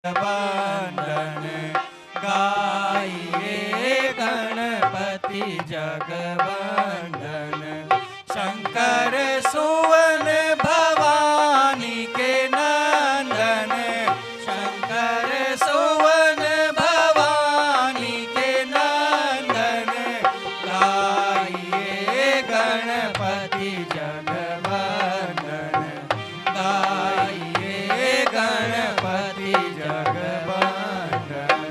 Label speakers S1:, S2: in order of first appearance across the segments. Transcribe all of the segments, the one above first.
S1: वंदन गाइए गणपति जगवंदन। शंकर सुवन भवानी के नंदन, शंकर सुवन भवानी के नंदन गाइए गणपति जगवंदन, गाइए गणपति जगवंदन।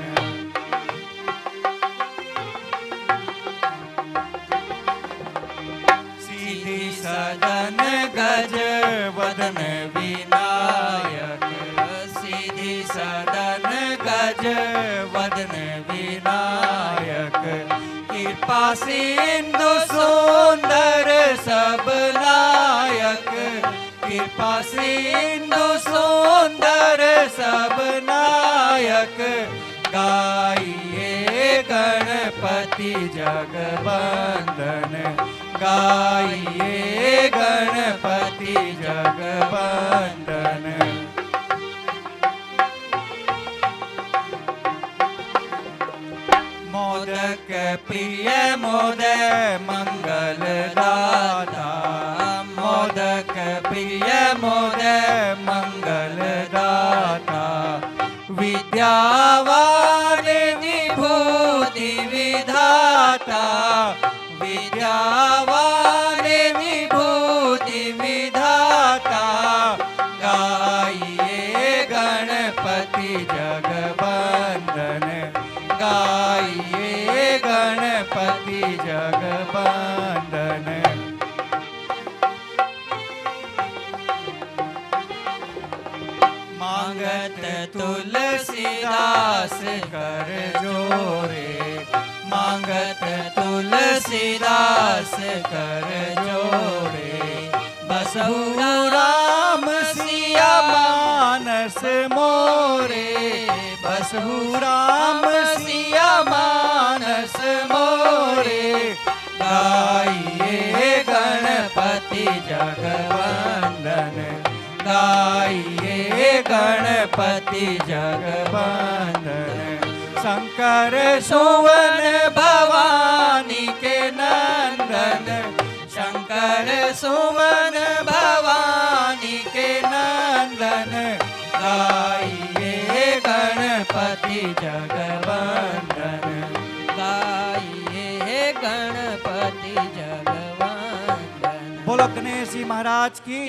S1: सीधी सदन गज वदन विनायक, सीधी सदन गज वदन विनायक। कृपा सिंधु सुंदर सब नायक, कृपा सिंधु सुंदर सब नायक गाइए गणपति जगवंदन, गाइए गणपति जगवंदन। मोदक प्रिय मोदय मंगल दाता, मोदक प्रिय मोदय मंगल दाता। विद्यावान विभूति विधाता, विद्यावान विभूति विधाता गाइए गणपति जगवंदन, गाइए गणपति जगवंदन। मांगत तुलसीदास कर जोरे, मांगत तुलसीदास कर जोरे। बसहु राम सिया मानस मोरे, बसहु राम सिया मानस मोरे गाइए गणपति जगवंदन, गाइए गणपति जगवंदन। शंकर सुवन भवानी के नंदन, शंकर सुवन भवानी के नंदन गाइए गणपति जगवंदन, गाइए गणपति जगवंदन। बोलो गणेश जी महाराज की।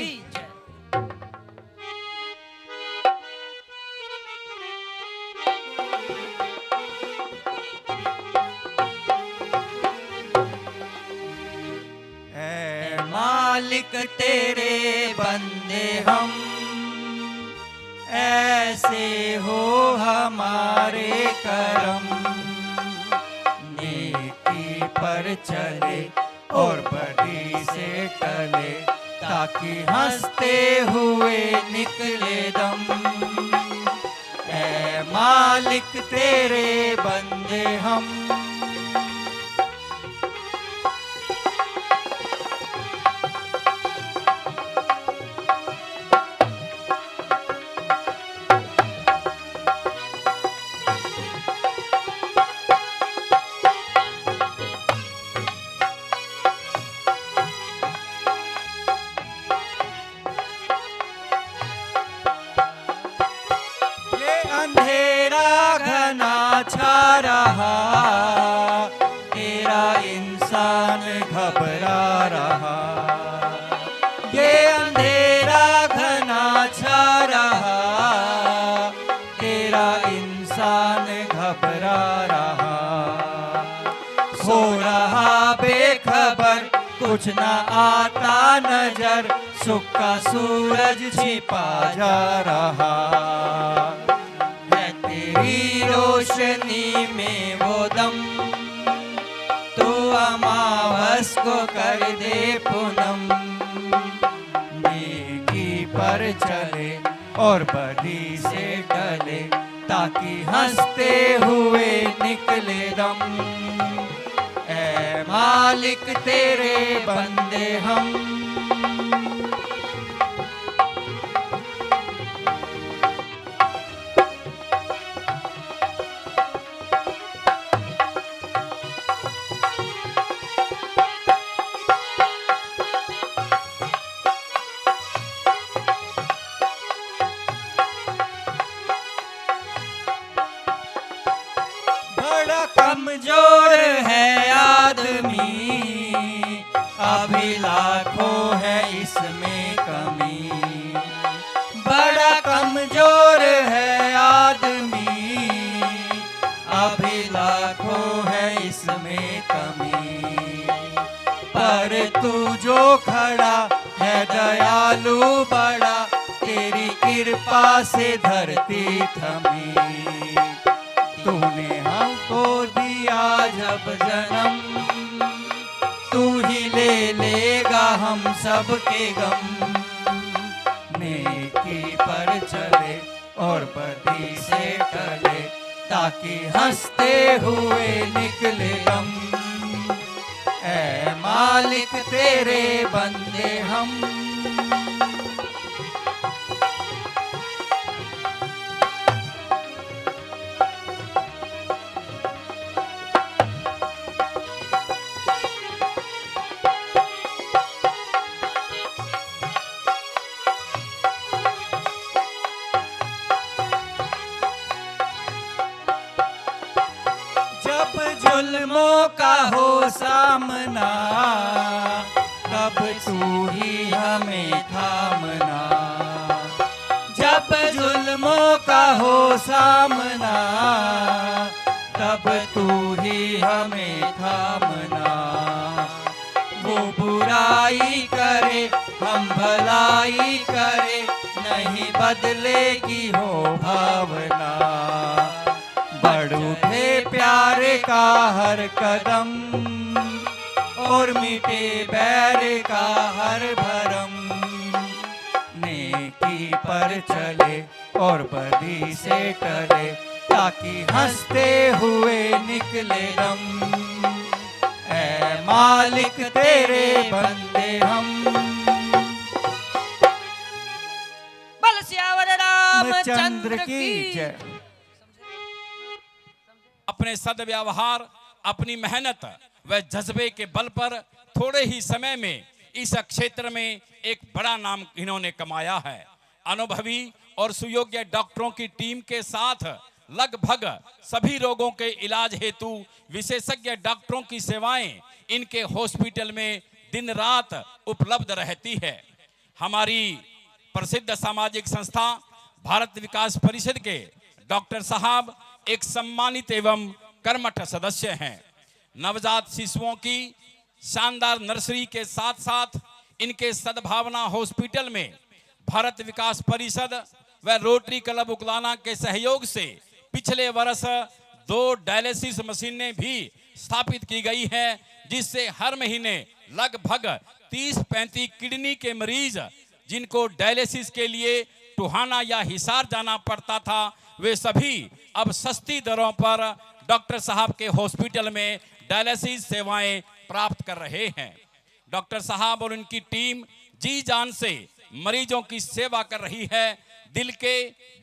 S1: मालिक तेरे बंदे हम, ऐसे हो हमारे करम। नेकी पर चले और बदी से टले, ताकि हंसते हुए निकले दम। ऐ मालिक तेरे बंदे हम, अंधेरा घना छा रहा, तेरा इंसान घबरा रहा। ये अंधेरा घना छा रहा, तेरा इंसान घबरा रहा। हो रहा बेखबर कुछ न आता नजर, सुख का सूरज छिपा जा रहा। तेरी रोशनी में वो दम, तो अमावस को कर दे पूनम। नेकी पर चले और बदी से टले, ताकि हंसते हुए निकले दम। ऐ मालिक तेरे बंदे हम, कमजोर है आदमी, अभी लाखों है इसमें कमी। बड़ा कमजोर है आदमी, अभी लाखों है इसमें कमी। पर तू जो खड़ा है दयालु बड़ा, तेरी कृपा से धरती थमी। तूने हमको दिया जब जन्म, तू ही ले लेगा हम सब के गम। नेकी पर चले और बदी से टले, ताकि हंसते हुए निकले गम। ऐ मालिक तेरे बंदे हम। जुल्मों का हो सामना, तब तू ही हमें थामना। जब जुल्मों का हो सामना, तब तू ही हमें थामना। वो बुराई करे हम भलाई करे, नहीं बदलेगी हो भावना। बढ़ उठे प्यार का हर कदम, और मिटे बैर का हर भरम। नेकी पर चले और बदी से टले, ताकि हंसते हुए निकले दम। ऐ मालिक तेरे बंदे हम।
S2: बल सियावर रामचंद्र की जय।
S3: अपने सद्व्यवहार, अपनी मेहनत व जज्बे के बल पर थोड़े ही समय में इस क्षेत्र में एक बड़ा नाम इन्होंने कमाया है। अनुभवी और सुयोग्य डॉक्टरों की टीम के साथ लगभग सभी रोगों के इलाज हेतु विशेषज्ञ डॉक्टरों की सेवाएं इनके हॉस्पिटल में दिन रात उपलब्ध रहती है। हमारी प्रसिद्ध सामाजिक संस्था भारत विकास परिषद के डॉक्टर साहब एक सम्मानित एवं कर्मठ सदस्य हैं। नवजात शिशुओं की शानदार नर्सरी के साथ साथ इनके सद्भावना हॉस्पिटल में भारत विकास परिषद व रोटरी क्लब उकलाना के सहयोग से पिछले वर्ष 2 डायलिसिस मशीनें भी स्थापित की गई हैं, जिससे हर महीने लगभग 30-35 किडनी के मरीज जिनको डायलिसिस के लिए टोहाना या हिसार जाना पड़ता था, वे सभी अब सस्ती दरों पर डॉक्टर साहब के हॉस्पिटल में डायलिसिस सेवाएं प्राप्त कर रहे हैं। डॉक्टर साहब और उनकी टीम जी जान से मरीजों की सेवा कर रही है। दिल के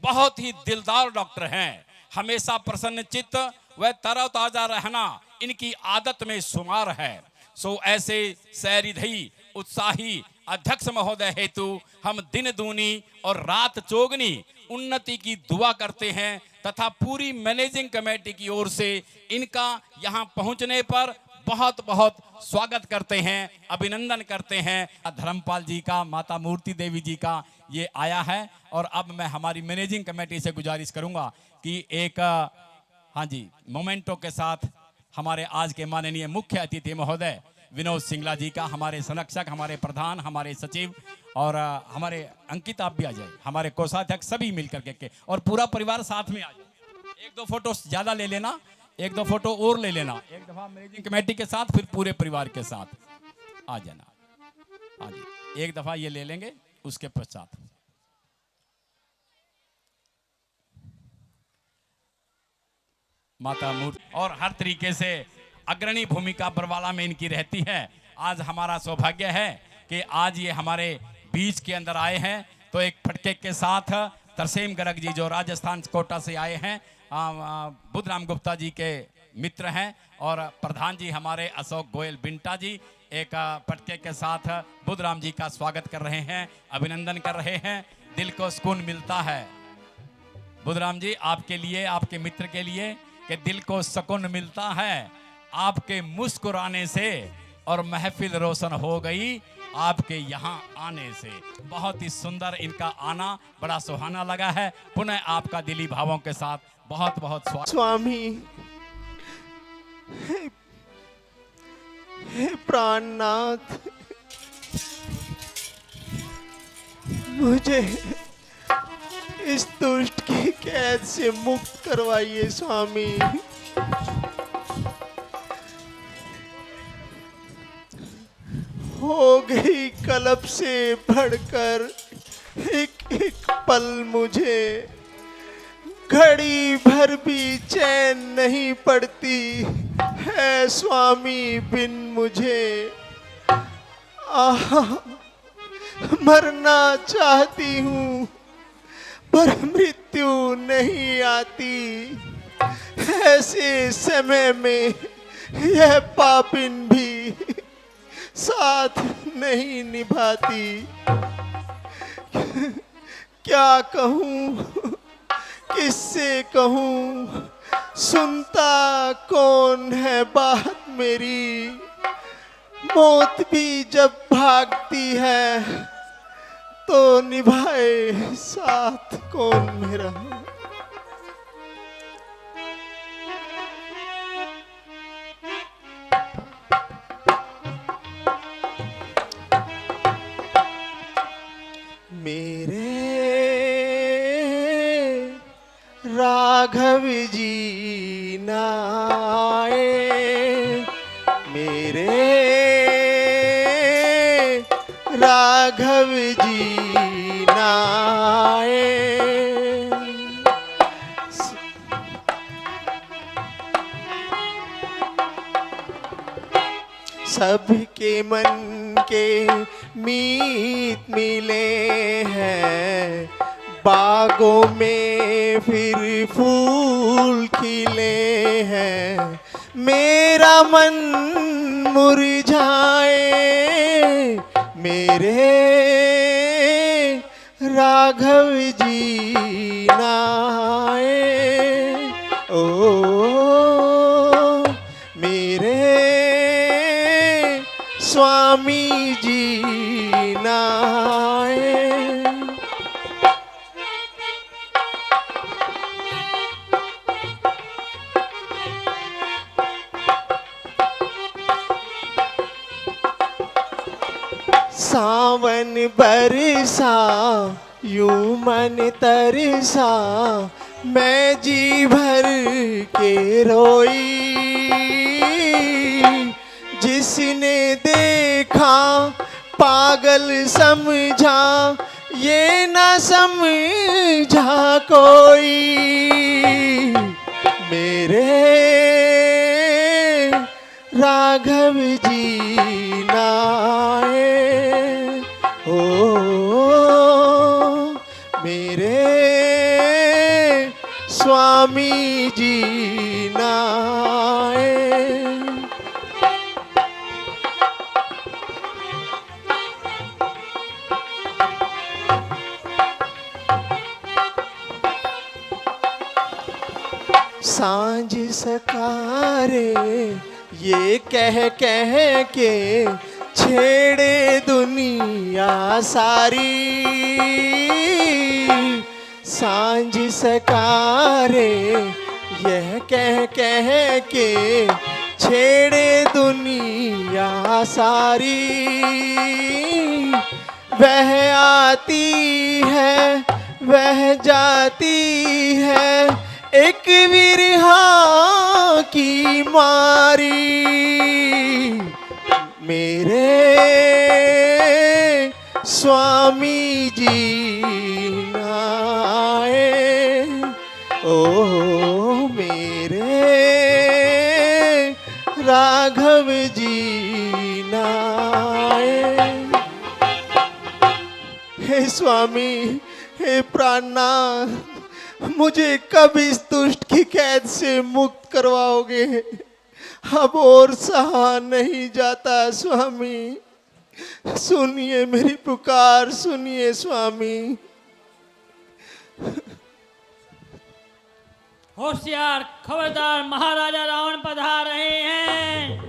S3: बहुत ही दिलदार डॉक्टर हैं। हमेशा प्रसन्न चित्त व तरोताजा रहना इनकी आदत में शुमार है। सो ऐसे सैरिधई उत्साही अध्यक्ष महोदय हेतु हम दिन दूनी और रात चौगनी उन्नति की दुआ करते हैं तथा पूरी मैनेजिंग कमेटी की ओर से इनका यहाँ पहुँचने पर बहुत बहुत स्वागत करते हैं, अभिनंदन करते हैं। धर्मपाल जी का, माता मूर्ति देवी जी का ये आया है। और अब मैं हमारी मैनेजिंग कमेटी से गुजारिश करूंगा कि एक हाँ जी मोमेंटो के साथ हमारे आज के माननीय मुख्य अतिथि महोदय विनोद सिंगला जी का, हमारे संरक्षक, हमारे प्रधान, हमारे सचिव और हमारे अंकित आप भी आ जाए, हमारे कोषाध्यक्ष सभी मिलकर के और पूरा परिवार साथ में आ जाए। 1-2 फोटो ज्यादा ले लेना, 1-2 फोटो और ले लेना, एक दफा मैनेजिंग कमेटी के साथ फिर पूरे परिवार के साथ आ जाना। हाँ जी, एक दफा ये ले लेंगे, उसके पश्चात माता मूर्ति और हर तरीके से अग्रणी भूमिका बरवाला में इनकी रहती है। आज हमारा सौभाग्य है कि आज ये हमारे बीच के अंदर आए हैं। तो एक फटके के साथ तरसेम गर्ग जी जो राजस्थान कोटा से आए हैं, बुद्धराम गुप्ता जी के मित्र हैं, और प्रधान जी हमारे अशोक गोयल बिंटा जी एक फटके के साथ बुद्धराम जी का स्वागत कर रहे हैं, अभिनंदन कर रहे हैं। दिल को सुकून मिलता है। बुद्धराम जी आपके लिए, आपके मित्र के लिए कि दिल को सुकून मिलता है आपके मुस्कुराने से, और महफिल रोशन हो गई आपके यहाँ आने से। बहुत ही सुंदर इनका आना, बड़ा सुहाना लगा है। पुनः आपका दिली भावों के साथ बहुत बहुत स्वागत।
S4: स्वामी, हे प्राणनाथ, मुझे इस दुष्ट की कैद से मुक्त करवाइए स्वामी। हो गई कल्प से बढ़कर एक एक पल मुझे, घड़ी भर भी चैन नहीं पड़ती है स्वामी बिन मुझे। आह, मरना चाहती हूँ पर मृत्यु नहीं आती। ऐसे समय में यह पापिन भी साथ नहीं निभाती। क्या कहूँ, किससे कहूँ, सुनता कौन है बात मेरी। मौत भी जब भागती है तो निभाए साथ कौन मेरा। मेरे राघव जी ना आए, मेरे राघव जी ना आए। सबके मन के मीत मिले हैं, बागों में फिर फूल खिले हैं। मेरा मन मुरझाए, मेरे राघव जी ना आए। ओ मेरे स्वामी जी ना आए। सावन बरसा यूं मन तरसा, मैं जी भर के रोई। जिसने देखा पागल समझा, ये न समझा कोई। मेरे राघव जी ना आए। ओ मेरे स्वामी जी ना आए। सांझ सकारे ये कह के छेड़े दुनिया सारी। सांझ सकारे यह कह के छेड़े दुनिया सारी। वह आती है वह जाती है, एक विरहा की मारी। मेरे स्वामी जी ना आए। ओ मेरे राघव जी ना आए। हे स्वामी, हे प्राणनाथ, मुझे कब इस दुष्ट की कैद से मुक्त करवाओगे? अब और सहा नहीं जाता स्वामी। सुनिए मेरी पुकार, सुनिए स्वामी।
S2: होशियार, खबरदार, महाराजा रावण पधार रहे हैं।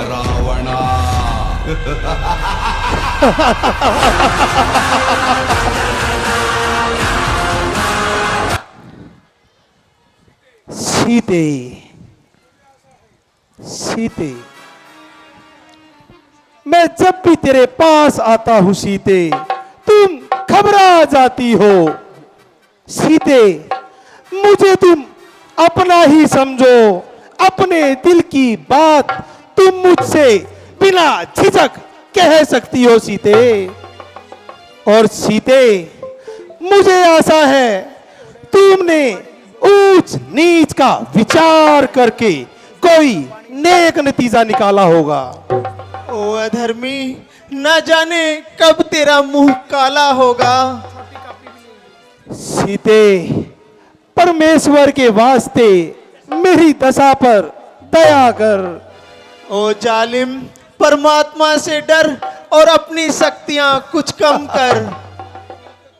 S5: रावणा
S4: सीते, सीते, मैं जब भी तेरे पास आता हूं सीते, तुम घबरा जाती हो। सीते, मुझे तुम अपना ही समझो, अपने दिल की बात तुम मुझसे बिना झिझक कह सकती हो सीते। और सीते, मुझे आशा है तुमने ऊंच नीच का विचार करके कोई नेक नतीजा निकाला होगा।
S6: ओ अधर्मी, न जाने कब तेरा मुंह काला होगा।
S4: सीते, परमेश्वर के वास्ते मेरी दशा पर दया कर।
S6: ओ जालिम, परमात्मा से डर और अपनी शक्तियां कुछ कम कर।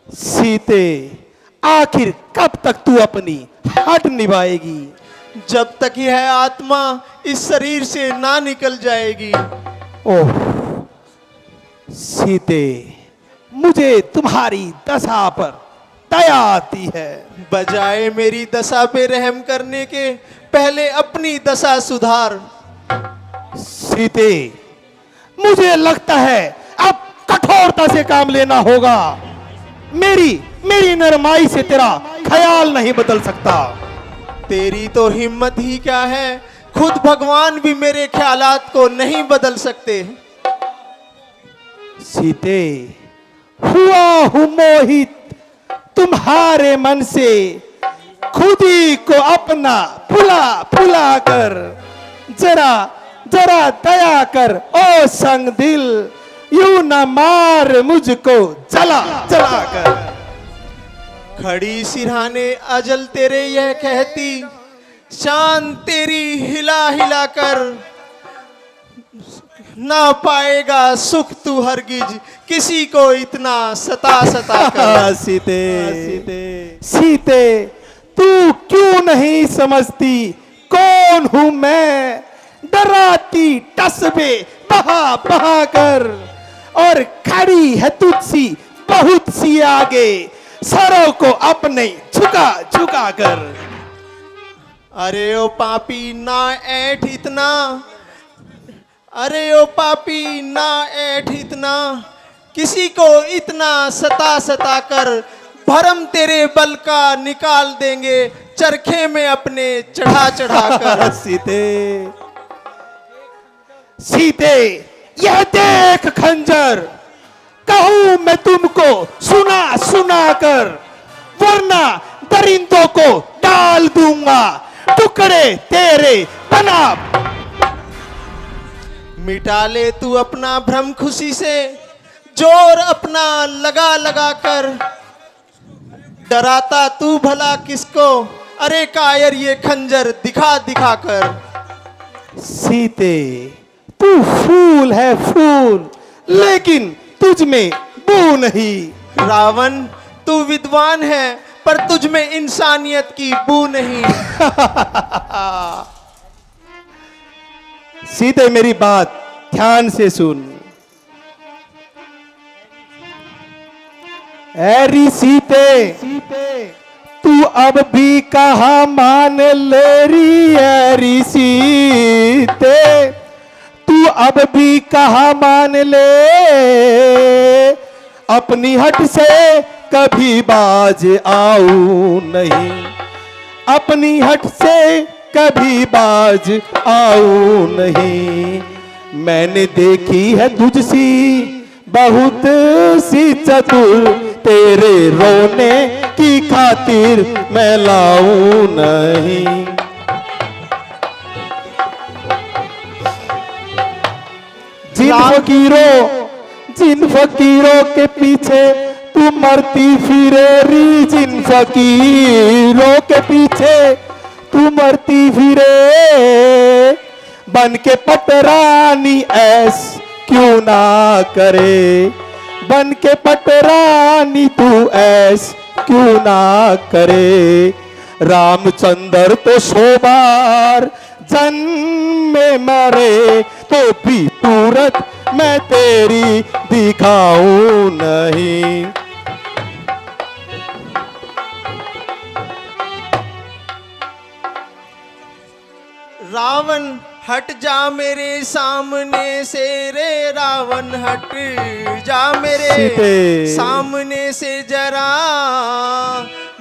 S4: सीते, आखिर कब तक तू अपनी हट निभाएगी?
S6: जब तक यह आत्मा इस शरीर से ना निकल जाएगी।
S4: ओह सीते, मुझे तुम्हारी दशा पर दया आती है।
S6: बजाय मेरी दशा पे रहम करने के पहले अपनी दशा सुधार।
S4: सीते, मुझे लगता है अब कठोरता से काम लेना होगा। मेरी नरमाई से तेरा ख्याल नहीं बदल सकता।
S6: तेरी तो हिम्मत ही क्या है, खुद भगवान भी मेरे ख्यालात को नहीं बदल सकते।
S4: सीते, हुआ हूं मोहित तुम्हारे मन से, खुद ही को अपना फुला फुला कर। जरा जरा दया कर ओ संग दिल, यूं न मार मुझको जला जला कर।
S6: खड़ी सिरहाने अजल तेरे यह कहती, शान तेरी हिला हिला कर। ना पाएगा सुख तू हरगिज, किसी को इतना सता सता कर।
S4: सीते, सीते, तू क्यों नहीं समझती कौन हूं मैं? डराती टसबे बहा बहा कर, और खड़ी है तुझसी बहुत सी आगे, सरों को अपने झुका झुका कर।
S6: अरे ओ पापी ना ऐठ इतना, अरे ओ पापी ना ऐठ इतना, किसी को इतना सता सता कर। भरम तेरे बल का निकाल देंगे, चरखे में अपने चढ़ा चढ़ा कर।
S4: सीते, सीते, यह देख खंजर, कहूं मैं तुमको सुना सुना कर, वरना दरिंदों को डाल दूंगा टुकड़े तेरे बना।
S6: मिटा ले तू अपना भ्रम खुशी से, जोर अपना लगा लगा कर। डराता तू भला किसको, अरे कायर ये खंजर दिखा दिखा कर।
S4: सीते, तू फूल है फूल, लेकिन तुझ में बू नहीं।
S6: रावण, तू विद्वान है पर तुझ में इंसानियत की बू नहीं।
S4: सीते, मेरी बात ध्यान से सुन। ऐरी सीते, तू अब भी कहा मान ले री। ऐरी सीते, तू अब भी कहा मान ले, अपनी हट से कभी बाज आऊं नहीं। अपनी हट से कभी बाज आऊं नहीं। मैंने देखी है तुझसी बहुत सी चतुर, तेरे रोने की खातिर मैं लाऊं नहीं। जिन फकीरों के पीछे तू मरती फिरे री, जिन फकीरों के पीछे तू मरती फिरे, बन के पटरानी ऐस क्यों ना करे, बन के पटरानी तू ऐस क्यों ना करे। रामचंद्र तो 100 बार जन्म में मरे, तो भी सूरत मैं तेरी दिखाऊं नहीं।
S6: रावण हट जा मेरे सामने से रे, रावण हट जा मेरे
S4: सीते।
S6: सामने से जरा,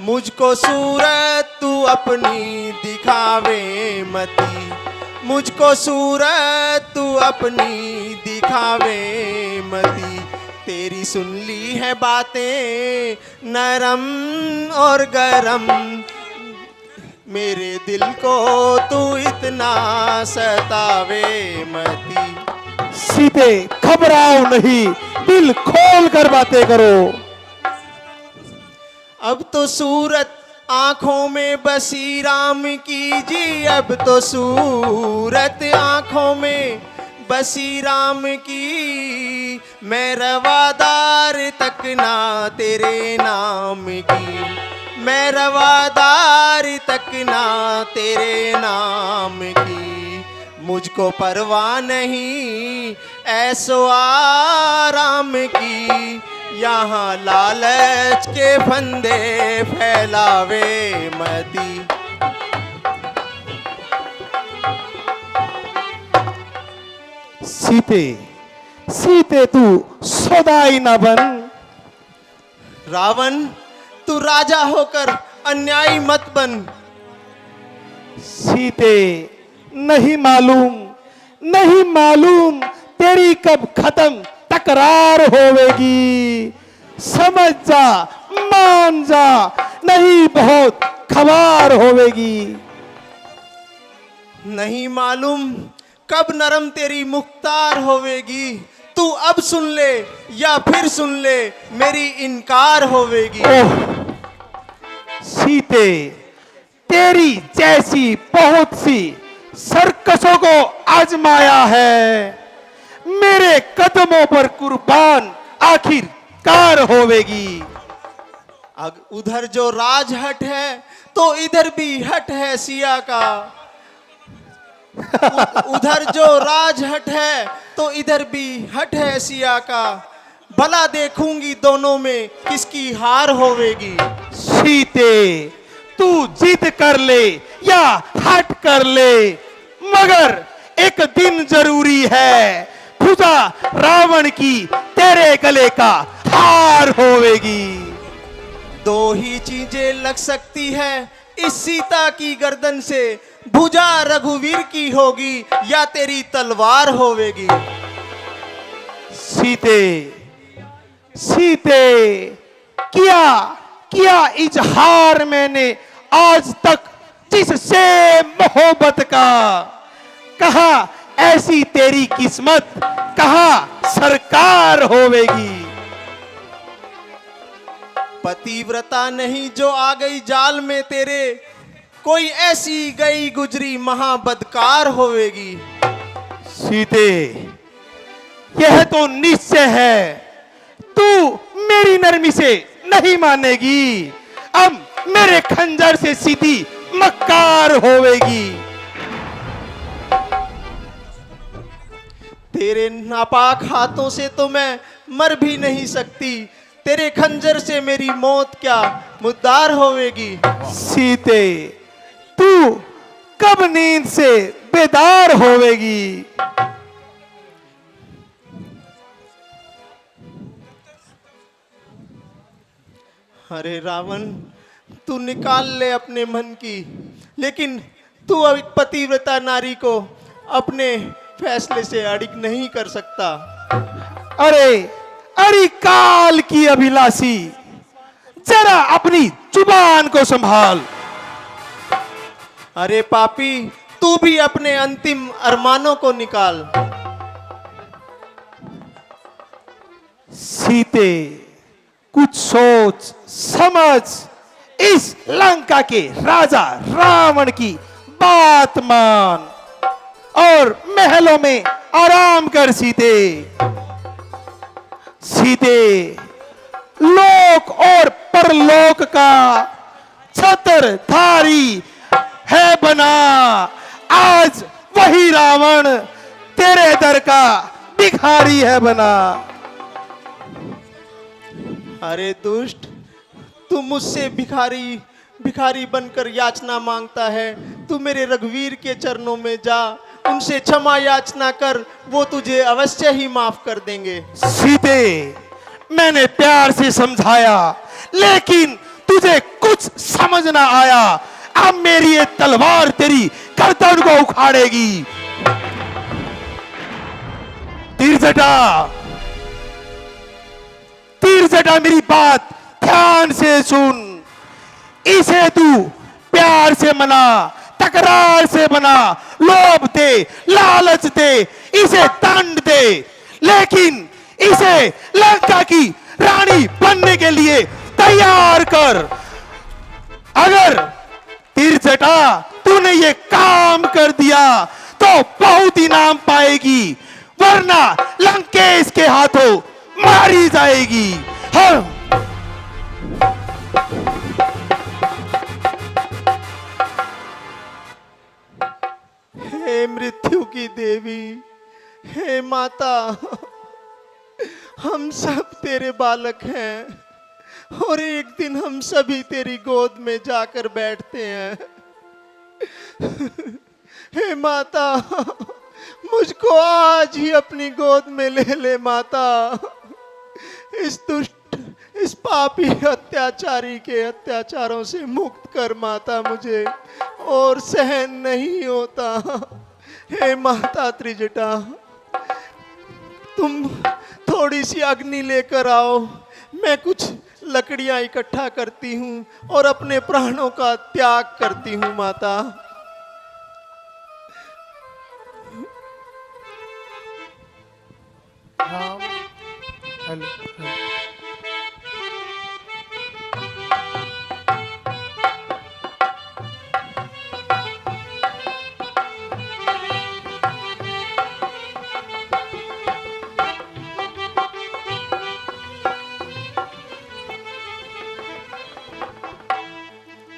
S6: मुझको सूरत तू अपनी दिखावे मती, मुझको सूरत तू अपनी दिखावे मती। तेरी सुन ली है बातें नरम और गरम, मेरे दिल को तू इतना सतावे मती।
S4: सीते घबराओ नहीं, दिल खोल कर बातें करो।
S6: अब तो सूरत आंखों में बसी राम की जी, अब तो सूरत आंखों में बसी राम की, मैं रवादार तक ना तेरे नाम की, मैं रवादार तक ना तेरे नाम की। मुझको परवाह नहीं ऐसो आराम की, यहाँ लालच के फंदे फैलावे मती।
S4: सीते सीते तू सदाई न बन।
S6: रावण तू राजा होकर अन्यायी मत बन।
S4: सीते नहीं मालूम तेरी कब खत्म तकरार होवेगी, समझ जा मान जा, नहीं बहुत खबर होवेगी।
S6: नहीं मालूम कब नरम तेरी मुख्तार होवेगी, तू अब सुन ले या फिर सुन ले मेरी इनकार होवेगी।
S4: ओह सीते, तेरी जैसी बहुत सी सर्कसों को आजमाया है, मेरे कदमों पर कुर्बान आखिरकार होवेगी।
S6: उधर जो राजहट है तो इधर भी हट है सिया का, उधर जो राजहट है तो इधर भी हट है सिया का, भला देखूंगी दोनों में किसकी हार होवेगी।
S4: सीते तू जिद कर ले या हट कर ले, मगर एक दिन जरूरी है, भुजा रावण की तेरे गले का हार होवेगी।
S6: दो ही चीजें लग सकती है इस सीता की गर्दन से, भुजा रघुवीर की होगी या तेरी तलवार होवेगी।
S4: सीते सीते किया इजहार मैंने आज तक जिससे मोहब्बत का, कहा ऐसी तेरी किस्मत, कहा सरकार होवेगी।
S6: पतिव्रता नहीं जो आ गई जाल में तेरे, कोई ऐसी गई गुजरी महाबदकार होवेगी।
S4: सीते यह तो निश्चय है, तू मेरी नरमी से नहीं मानेगी, अब मेरे खंजर से सीधी मक्कार होवेगी।
S6: तेरे नापाक हाथों से तो मैं मर भी नहीं सकती, तेरे खंजर से मेरी मौत क्या मुद्दार होवेगी।
S4: सीते तू कब नींद से बेदार होवेगी।
S6: अरे रावण, तू निकाल ले अपने मन की, लेकिन तू अब एक पतिव्रता नारी को अपने फैसले से अड़िग नहीं कर सकता।
S4: अरे काल की अभिलाषी, जरा अपनी जुबान को संभाल।
S6: अरे पापी, तू भी अपने अंतिम अरमानों को निकाल।
S4: सीते, कुछ सोच समझ, इस लंका के राजा रावण की बात मान और महलों में आराम कर सीते। सीते, लोक और परलोक का छत्रधारी है बना। आज वही रावण तेरे दर का भिखारी है बना।
S6: अरे दुष्ट, तू मुझसे भिखारी भिखारी बनकर याचना मांगता है। तू मेरे रघुवीर के चरणों में जा, उनसे क्षमा याचना कर, वो तुझे अवश्य ही माफ कर देंगे।
S4: सीते, मैंने प्यार से समझाया लेकिन तुझे कुछ समझ ना आया। अब मेरी ये तलवार तेरी गर्दन को उखाड़ेगी। तीरजटा मेरी बात ध्यान से सुन। इसे तू प्यार से मना, तकरार से बना, लोभ दे, लालच दे, इसे दंड दे, लेकिन इसे लंका की रानी बनने के लिए तैयार कर। अगर तीरजटा तूने ये काम कर दिया तो बहुत इनाम पाएगी, वरना लंकेश के हाथों मारी जाएगी। हाँ।
S6: हे मृत्यु की देवी, हे माता, हम सब तेरे बालक हैं और एक दिन हम सभी तेरी गोद में जाकर बैठते हैं। हे माता, मुझको आज ही अपनी गोद में ले ले माता। इस दुष्ट, इस पापी अत्याचारी के अत्याचारों से मुक्त कर माता, मुझे और सहन नहीं होता। हे माता त्रिजटा, तुम थोड़ी सी अग्नि लेकर आओ, मैं कुछ लकड़ियां इकट्ठा करती हूँ और अपने प्राणों का त्याग करती हूँ माता।
S4: Ram, hello, hello.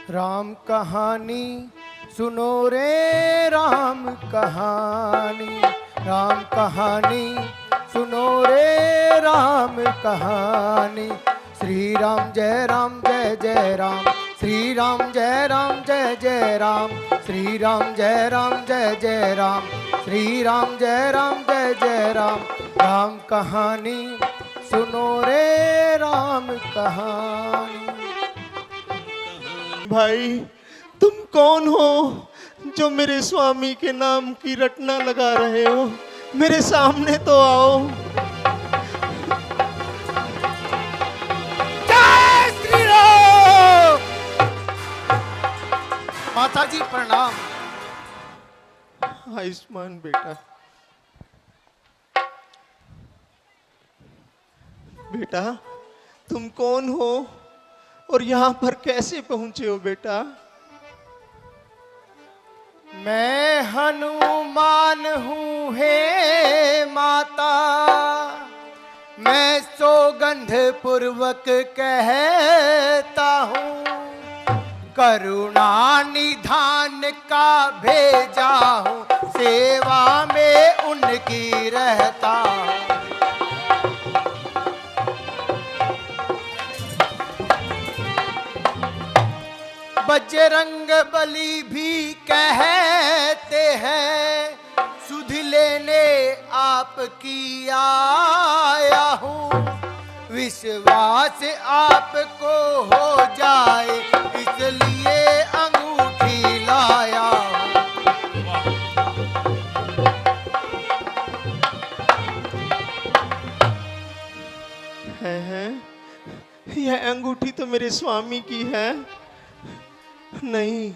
S5: राम कहानी सुनो रे, राम कहानी, राम कहानी सुनो रे, राम कहानी। श्री राम जय राम जय जय राम, श्री राम जय राम जय जय राम, श्री राम जय राम जय जय राम, श्री राम जय राम जय जय राम। राम कहानी सुनो रे, राम कहानी।
S6: भाई, तुम कौन हो जो मेरे स्वामी के नाम की रटना लगा रहे हो? मेरे सामने तो आओ।
S5: जय श्री राम। माता जी प्रणाम।
S6: आयुष्मान बेटा, बेटा तुम कौन हो और यहाँ पर कैसे पहुंचे हो बेटा?
S5: मैं हनुमान हूँ हे माता, मैं सौगंध पूर्वक कहता हूँ, करुणा निधान का भेजा हूँ, सेवा में उनकी रहता हूँ। बजरंग बली भी कहते हैं, सुध लेने आपकी आया हूँ, विश्वास आपको हो जाए इसलिए अंगूठी लाया हूँ।
S6: है यह अंगूठी तो मेरे स्वामी की है। नहीं,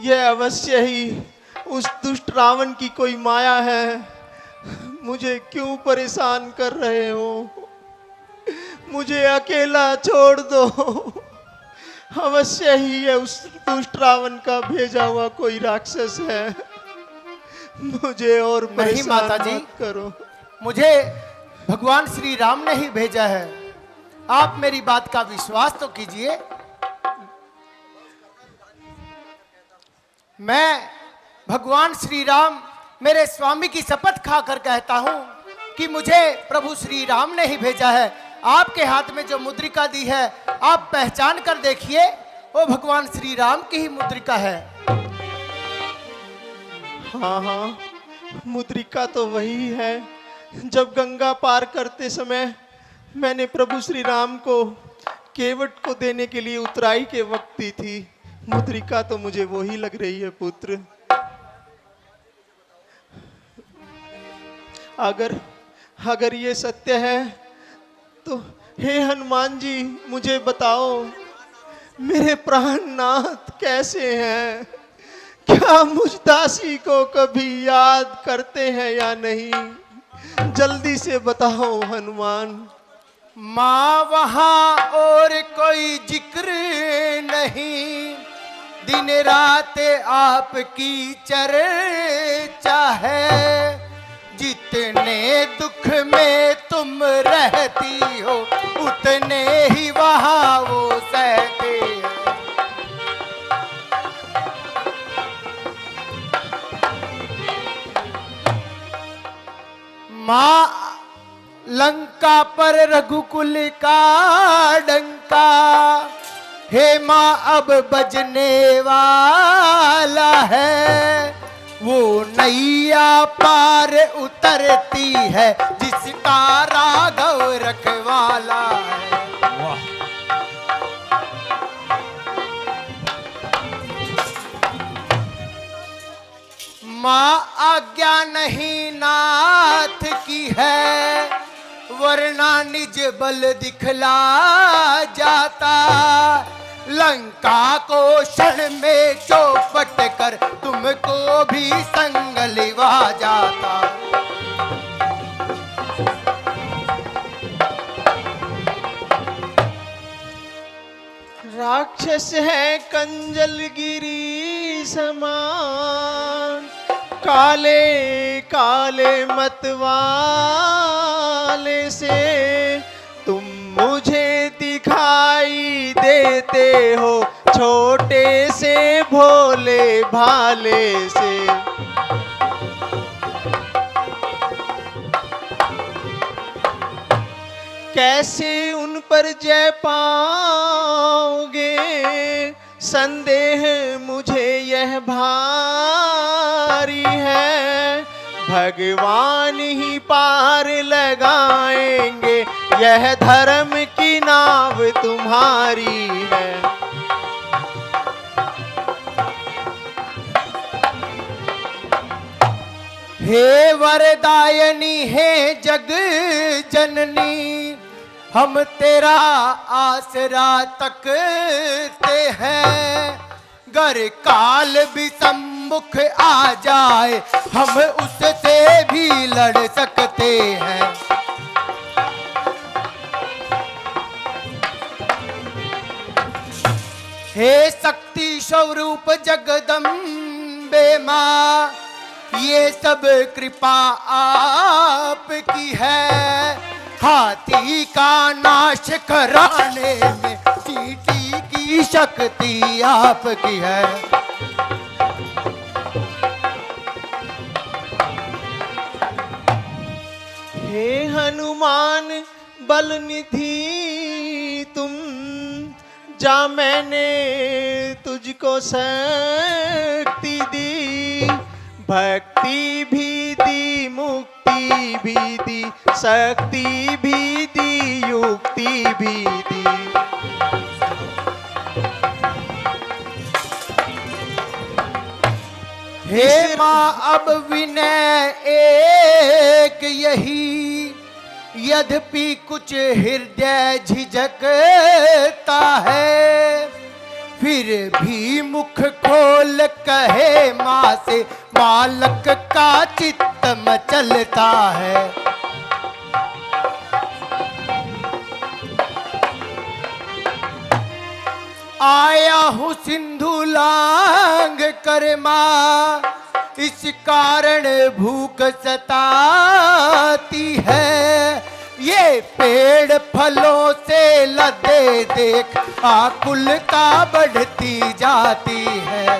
S6: यह अवश्य ही उस दुष्ट रावण की कोई माया है। मुझे क्यों परेशान कर रहे हो? मुझे अकेला छोड़ दो। अवश्य ही ये उस दुष्ट रावण का भेजा हुआ कोई राक्षस है। मुझे और
S5: नहीं
S6: परेशान
S5: माता जी,
S6: मत करो।
S5: मुझे भगवान श्री राम ने ही भेजा है। आप मेरी बात का विश्वास तो कीजिए। मैं भगवान श्री राम मेरे स्वामी की शपथ खाकर कहता हूं कि मुझे प्रभु श्री राम ने ही भेजा है। आपके हाथ में जो मुद्रिका दी है, आप पहचान कर देखिए, वो भगवान श्री राम की ही मुद्रिका है।
S6: हाँ हाँ, मुद्रिका तो वही है। जब गंगा पार करते समय मैंने प्रभु श्री राम को केवट को देने के लिए उतराई के वक्त दी थी। मुद्रिका तो मुझे वही लग रही है पुत्र। अगर ये सत्य है तो हे हनुमान जी, मुझे बताओ मेरे प्राणनाथ कैसे हैं? क्या मुझ दासी को कभी याद करते हैं या नहीं? जल्दी से बताओ हनुमान।
S5: माँ वहाँ और कोई जिक्र नहीं, दिन रात आपकी चर्चा है। जितने दुख में तुम रहती हो, उतने ही वहाँ वो सहते हैं। माँ लंका पर रघुकुल का डंका, हे माँ अब बजने वाला है। वो नैया पार उतरती है जिसका राघव रखवाला है।
S3: वाह,
S5: माँ आज्ञा नहीं नाथ की है, वरना निज बल दिखला जाता। लंका को क्षण में चौपट कर तुमको भी संग लिवा जाता।
S6: राक्षस है कंजलगिरी समान, काले काले मतवाले से तुम मुझे दिखाई देते हो, छोटे से भोले भाले से। कैसे उन पर जय पाओगे, संदेह मुझे यह भारी है। भगवान ही पार लगाएंगे, यह धर्म की नाव तुम्हारी है।
S5: हे वरदायनी, हे जग जननी, हम तेरा आसरा तकते हैं। गर काल भी सम्मुख आ जाए, हम उससे भी लड़ सकते हैं। हे शक्ति स्वरूप जगदम्बे माँ, ये सब कृपा आपकी है। हाथी का नाश कराने में चींटी की शक्ति आपकी है।
S6: हे हनुमान बल निधि तुम, जा मैंने तुझको शक्ति दी। भक्ति भी दी, मुक्ति भी दी, शक्ति भी दी, युक्ति भी दी।
S5: हे माँ अब विनय एक यही, यद्यपि कुछ हृदय झिझकता है। फिर भी मुख खोल कहे माँ से, बालक का चित्त मचलता है। आया हूँ सिंधु लांग कर माँ, इस कारण भूख सताती है। ये पेड़ फलों से लदे देख आकुलता बढ़ती जाती है।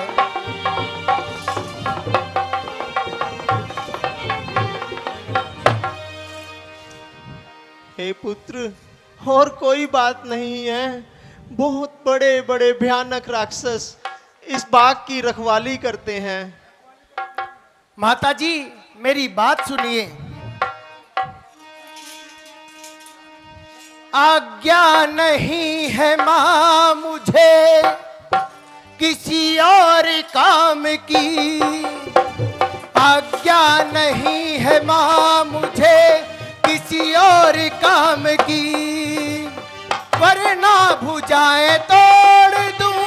S6: हे पुत्र, और कोई बात नहीं है। बहुत बड़े बड़े भयानक राक्षस इस बाग की रखवाली करते हैं।
S5: माताजी मेरी बात सुनिए। आज्ञा नहीं है मां मुझे किसी और काम की, आज्ञा नहीं है मां मुझे किसी और काम की, वरना भुजाएं तोड़ दूं,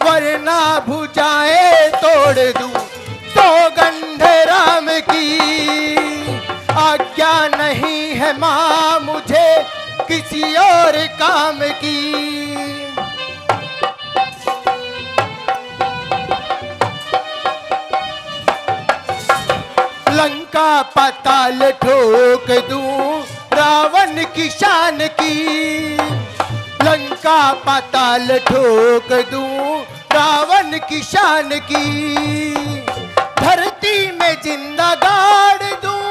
S5: वरना भुजाएं तोड़ दूं सौगंध राम की। आज्ञा नहीं है मां मुझे किसी और काम की। लंका पाताल ठोक दूं रावण की शान की, लंका पाताल ठोक दूं रावण की शान की। धरती में जिंदा गाड़ दूं,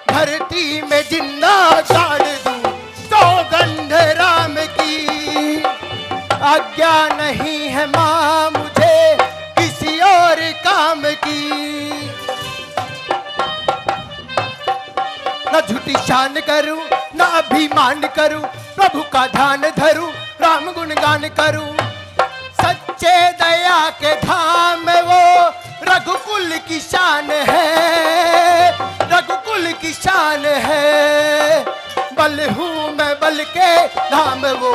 S5: धरती में जिंदा गाड़ दूं सौगंध राम की। आज्ञा नहीं है मां मुझे किसी और काम की। न झूठी शान करूं न अभिमान करूं, प्रभु का ध्यान धरूं राम गुणगान करूं। सच्चे दया के धाम में वो रघुकुल की शान है, रघुकुल की शान है। बल हूं मैं बल के धाम वो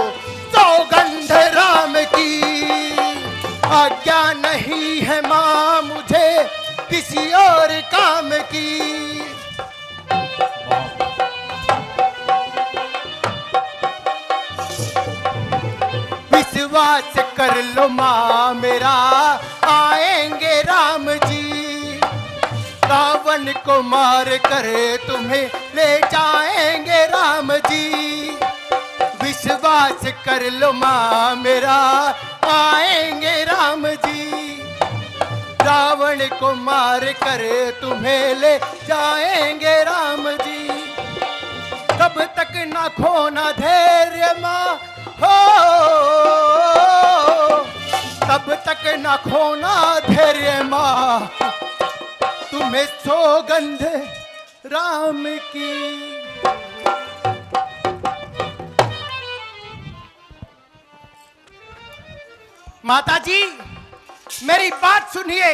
S5: सौगंध राम की। आज्ञा नहीं है मां मुझे किसी और काम की। विश्वास कर लो मां मेरा आएंगे राम जी, रावण को मार कर तुम्हें ले जाएंगे राम जी। विश्वास कर लो मां मेरा आएंगे राम जी, रावण को मार कर तुम्हें ले जाएंगे राम जी। तब तक ना खोना धैर्य मां हो, तब तक ना खोना धैर्य मां, तुम्हें सौगंध राम की। माताजी मेरी बात सुनिए।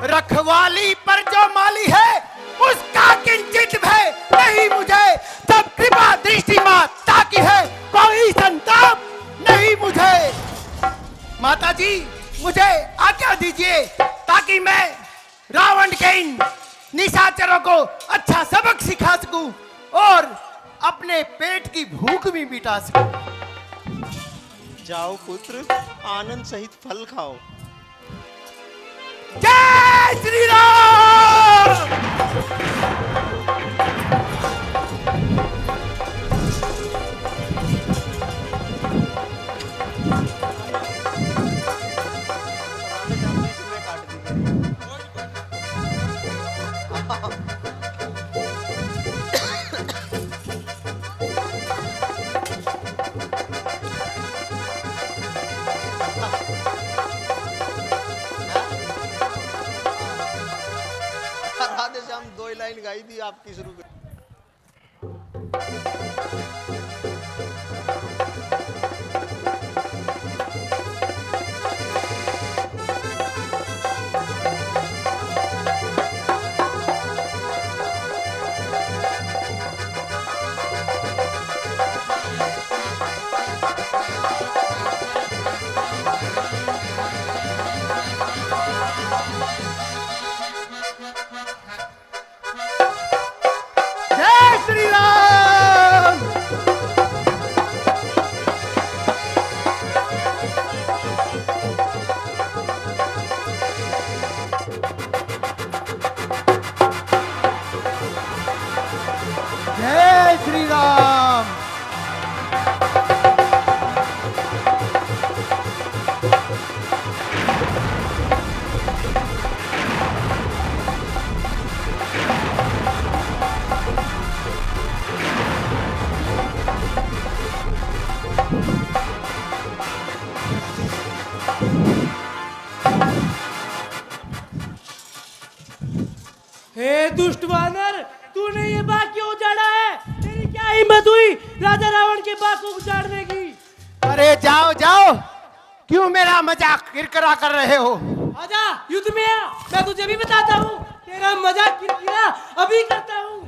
S5: रखवाली पर जो माली है उसका किंचित भय नहीं मुझे, तब कृपा दृष्टि मां ताकि है कोई संताप नहीं मुझे। माताजी मुझे आज्ञा दीजिए ताकि मैं रावण के इन निशाचरों को अच्छा सबक सिखा सकूं और अपने पेट की भूख भी मिटा सकूं।
S6: जाओ पुत्र, आनंद सहित फल खाओ।
S5: जय श्री राम।
S6: राधे श्याम दो ही लाइन गाई थी आपकी शुरू में।
S2: हे दुष्ट वानर, तूने ये बाग क्यों उजाड़ा है? तेरी क्या हिम्मत हुई राजा रावण के बाग को उजाड़ने की?
S5: अरे जाओ जाओ, क्यों मेरा मजाक किरकिरा कर रहे हो?
S2: आजा युद्ध में आ, मैं तुझे भी बताता हूँ। तेरा मजाक किरकिरा अभी करता हूँ।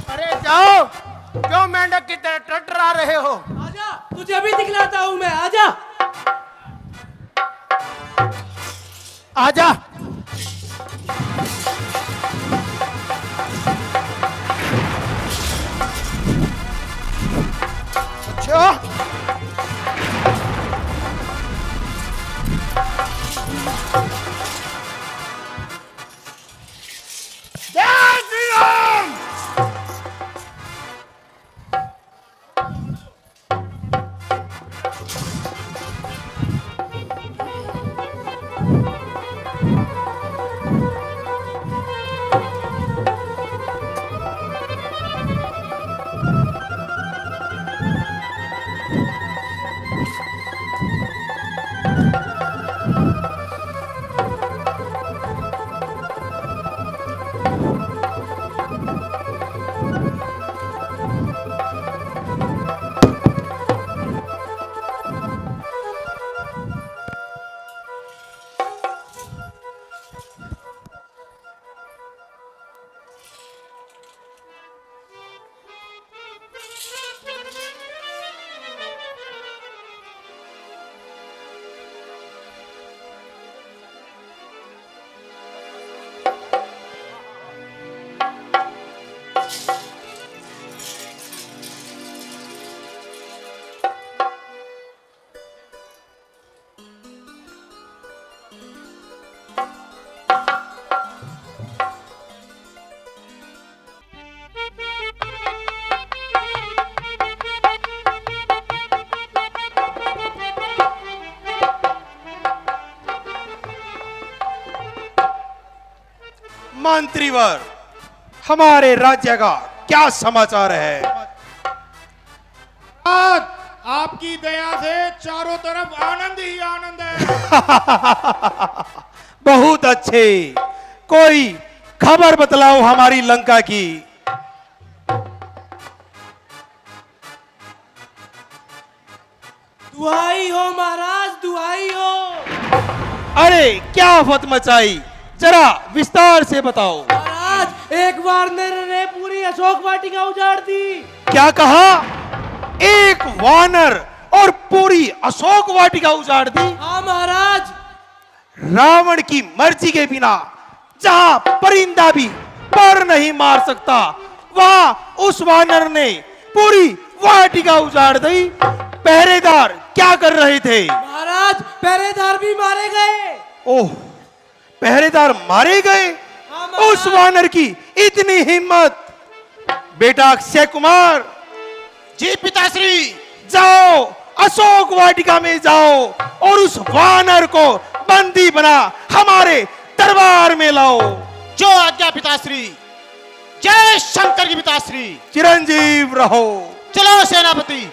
S5: अरे जाओ, क्यों मेंढक की तरह टटरा रहे हो?
S2: आजा, तुझे अभी दिखलाता हूँ मैं। आजा
S5: आजा। अच्छा, जय श्री राम।
S4: मंत्रीवर, हमारे राज्य का क्या समाचार है?
S7: आज आपकी दया से चारों तरफ आनंद ही आनंद है।
S4: बहुत अच्छे, कोई खबर बतलाओ हमारी लंका की।
S2: दुहाई हो महाराज, दुहाई हो।
S4: अरे क्या आफत मचाई, जरा विस्तार से बताओ।
S2: महाराज, एक वानर ने पूरी अशोक वाटिका उजाड़ दी।
S4: क्या कहा? एक वानर और पूरी अशोक वाटिका उजाड़ दी?
S2: हाँ महाराज।
S4: रावण की मर्जी के बिना जहां परिंदा भी पर नहीं मार सकता, वहां उस वानर ने पूरी वाटिका उजाड़ दी। पहरेदार क्या कर रहे थे?
S2: महाराज, पहरेदार भी मारे गए।
S4: ओह, पहरेदार मारे गए?
S2: हाँ महाराज।
S4: उस वानर की इतनी हिम्मत! बेटा अक्षय कुमार,
S6: जी पिताश्री।
S4: जाओ अशोक वाटिका में जाओ और उस वानर को बंदी बना हमारे दरबार में लाओ।
S6: जो आज्ञा पिताश्री। जय शंकर की पिताश्री।
S4: चिरंजीव रहो।
S6: चलो सेनापति।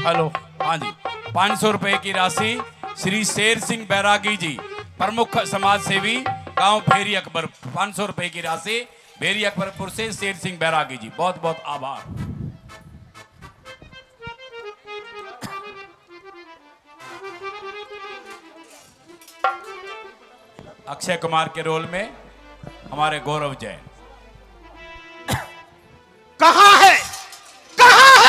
S3: हेलो, हाँ जी, 500 रुपए की राशि श्री शेर सिंह बैरागी जी, प्रमुख समाज सेवी, गांव भेरी अकबर। 500 रुपए की राशि भेरी अकबरपुर से शेर सिंह बैरागी जी, बहुत बहुत आभार। अक्षय कुमार के रोल में हमारे गौरव जैन।
S6: कहाँ है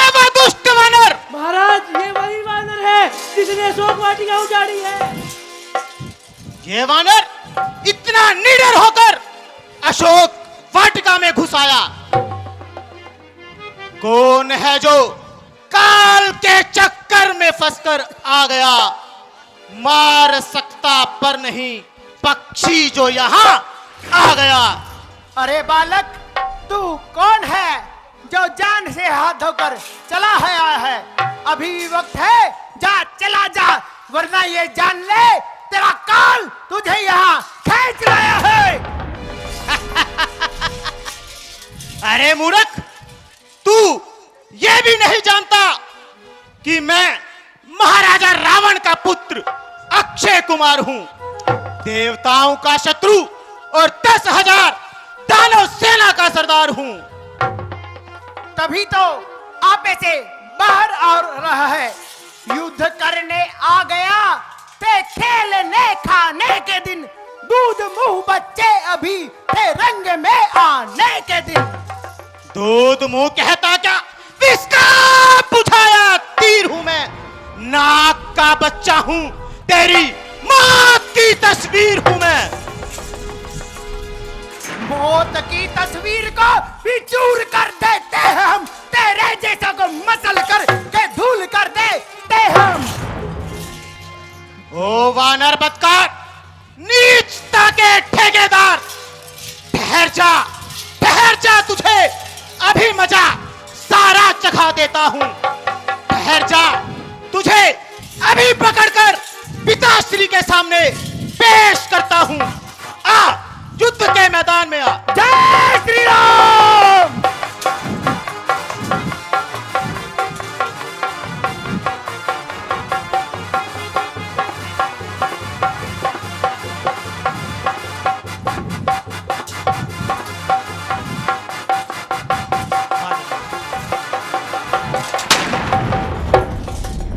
S6: वो दुष्ट वानर?
S2: महाराज, ये वही वानर है जिसने अशोक वाटिका उजाड़ी है।
S6: ये वानर इतना निडर होकर अशोक वाटिका में घुस आया। कौन है जो काल के चक्कर में फंसकर आ गया? मार सकता पर नहीं पक्षी जो यहां आ गया।
S5: अरे बालक, तू कौन है जो जान से हाथ धोकर चला है आया है? अभी वक्त है, जा चला जा, वरना ये जान ले तेरा काल तुझे यहाँ खींच लाया है।
S6: अरे मूर्ख, तू ये भी नहीं जानता कि मैं महाराजा रावण का पुत्र अक्षय कुमार हूं, देवताओं का शत्रु और 10,000 दानव सेना का सरदार हूं।
S5: तभी तो आप से बाहर आ रहा है। युद्ध करने आ गया ते खेलने खाने के दिन, दूध मुंह बच्चे अभी थे रंग में आने के दिन।
S6: दूध मुंह कहता क्या? विस्का बुझाया तीर हूं मैं, नाक का बच्चा हूं, तेरी मां की तस्वीर हूं मैं।
S5: मौत की तस्वीर को भी चूर कर देते हैं हम, तेरे जैसा को मसल कर के धूल कर देते हम।
S6: ओ वानर बदकार, नीचता के ठेकेदार, ठहर जा, तुझे अभी मजा सारा चखा देता हूं। ठहर जा, तुझे अभी पकड़कर पिताश्री के सामने पेश करता हूं। आ, युद्ध के मैदान में आ।
S5: जय श्री राम।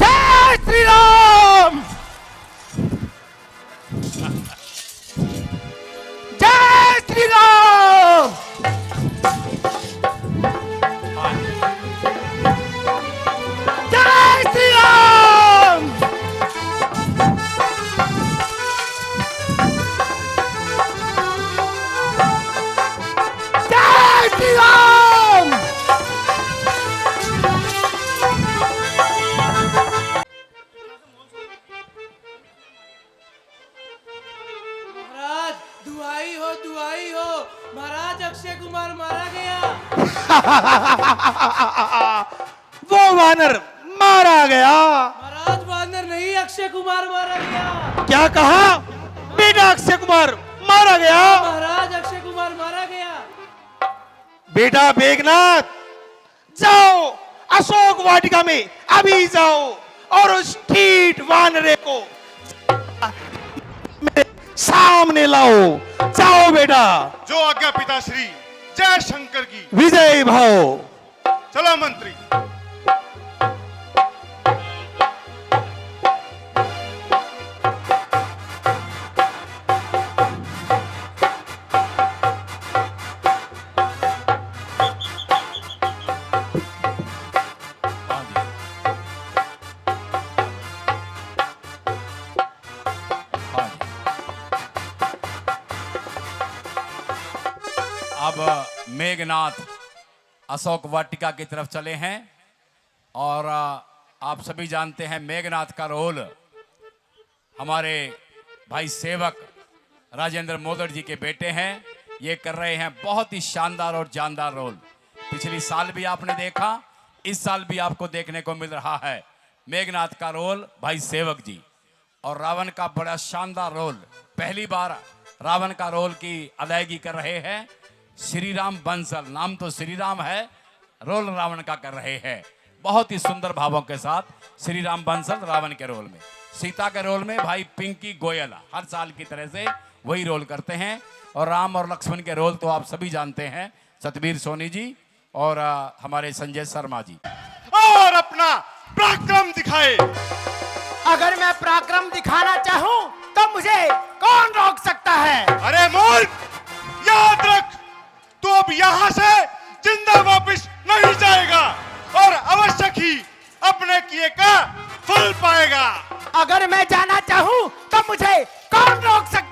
S5: जय श्री राम। जय श्री राम। जय श्री राम। जय श्री राम।
S2: महाराज दुहाई हो, महाराज अक्षय कुमार मारा गया।
S4: वो वानर मारा गया।
S2: महाराज वानर नहीं, अक्षय कुमार मारा गया।
S4: क्या कहा? बेटा अक्षय कुमार मारा गया।
S2: महाराज अक्षय कुमार मारा गया।
S4: बेटा मेघनाथ, जाओ अशोक वाटिका में अभी जाओ और उस ठीठ वानरे को मेरे सामने लाओ। जाओ बेटा।
S7: जो आज्ञा पिताश्री। जय शंकर की।
S4: विजय भाव।
S7: चलो मंत्री।
S3: अब मेघनाथ अशोक वाटिका की तरफ चले हैं और आप सभी जानते हैं मेघनाथ का रोल हमारे भाई सेवक राजेंद्र मोदर जी के बेटे हैं। ये कर रहे हैं बहुत ही शानदार और जानदार रोल। पिछली साल भी आपने देखा, इस साल भी आपको देखने को मिल रहा है मेघनाथ का रोल भाई सेवक जी। और रावण का बड़ा शानदार रोल, पहली बार रावण का रोल की अदायगी कर रहे हैं श्री राम बंसल। नाम तो श्री राम है, रोल रावण का कर रहे हैं बहुत ही सुंदर भावों के साथ। श्री राम बंसल रावण के रोल में, सीता के रोल में भाई पिंकी गोयल हर साल की तरह से वही रोल करते हैं। और राम और लक्ष्मण के रोल तो आप सभी जानते हैं, सतबीर सोनी जी और हमारे संजय शर्मा जी।
S7: और अपना पराक्रम दिखाए।
S5: अगर मैं पराक्रम दिखाना चाहूं तो मुझे कौन रोक सकता है?
S7: अरे मूर्ख, याद रख, तू अब यहां से जिंदा वापस नहीं जाएगा और अवश्य ही अपने किए का फल पाएगा।
S5: अगर मैं जाना चाहूं तो मुझे कौन रोक सकता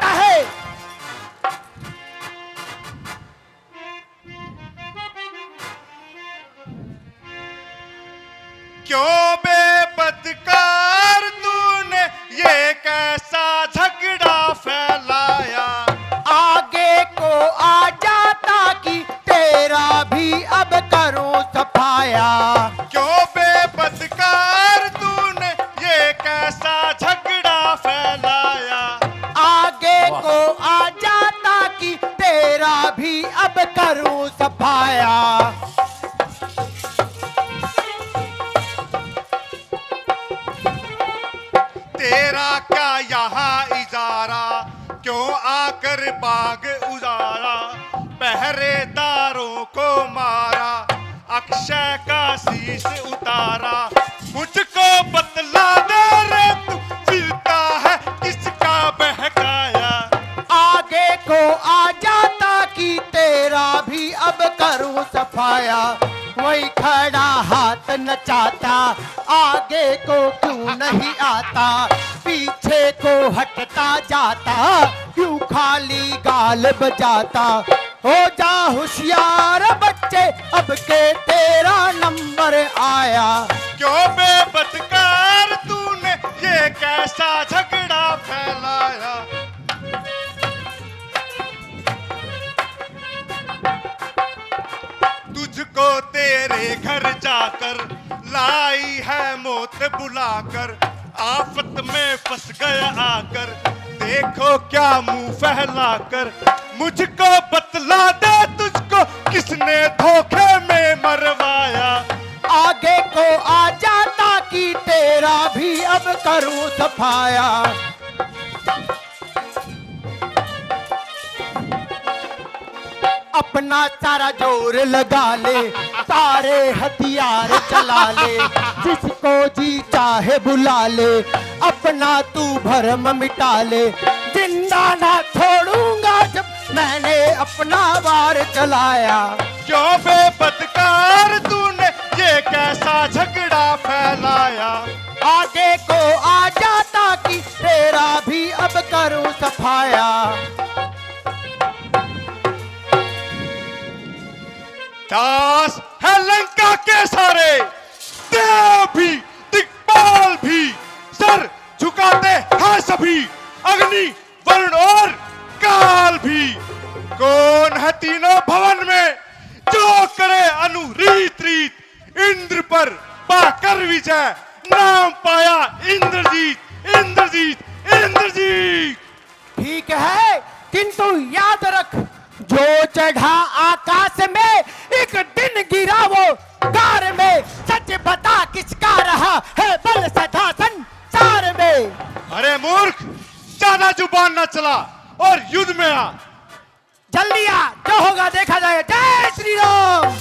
S7: क्यों बेबदकार तूने ये कैसा झगड़ा फैलाया।
S5: आगे को आ जाता कि तेरा भी अब करूं सफाया।
S7: क्यों बेबदकार तूने ये कैसा झगड़ा फैलाया।
S5: आगे को आ जाता कि तेरा भी अब करूं सफाया।
S7: तेरा क्या यहाँ इजारा, क्यों आकर बाग उजाड़ा। पहरेदारों को मारा, अक्षय का शीश उतारा। मुझको बतला दे रे तू फिरता है किसका बहकाया।
S5: आगे को आ जाता कि तेरा भी अब करूं सफाया। वही खड़ा हाथ नचाता, आगे को क्यों नहीं आता। पीछे को हटता जाता, क्यों खाली गाल बजाता। हो जा होशियार बच्चे, अब के तेरा नंबर आया।
S7: क्यों बेबदकार तूने ये कैसा झगड़ा फैलाया। तुझको तेरे घर जाकर लाई है मौत बुलाकर। आफत में फंस गया आकर, देखो क्या मुंह फैलाकर। मुझको बतला दे तुझको किसने धोखे में मरवाया।
S5: आगे को आ जाता कि तेरा भी अब करूं सफाया। अपना सारा जोर लगा ले, सारे हथियार चला ले। जिसको जी चाहे बुला ले, अपना तू भरम मिटा ले। जिंदा ना छोड़ूंगा जब मैंने अपना वार चलाया।
S7: क्यों बेबदकार तूने ये कैसा झगड़ा फैलाया।
S5: आगे को आ जाता कि तेरा भी अब करूं सफाया।
S7: दास है लंका के सारे, देव भी दिक्पाल भी सर झुकाते हैं सभी। अग्नि वरुण और काल भी। कौन है तीनों भवन में जो करे अनुरीत रीत। इंद्र पर पाकर विजय, नाम पाया इंद्रजीत इंद्रजीत इंद्रजीत।
S5: ठीक है, किंतु याद रख, जो चढ़ा आकाश में एक दिन गिरा वो कार में। सच बता किसका रहा है बल सदा संसार में।
S7: अरे मूर्ख, ज्यादा जुबान न चला और युद्ध में आ।
S5: जल्दी आ, जो होगा देखा जाएगा। जय श्री राम।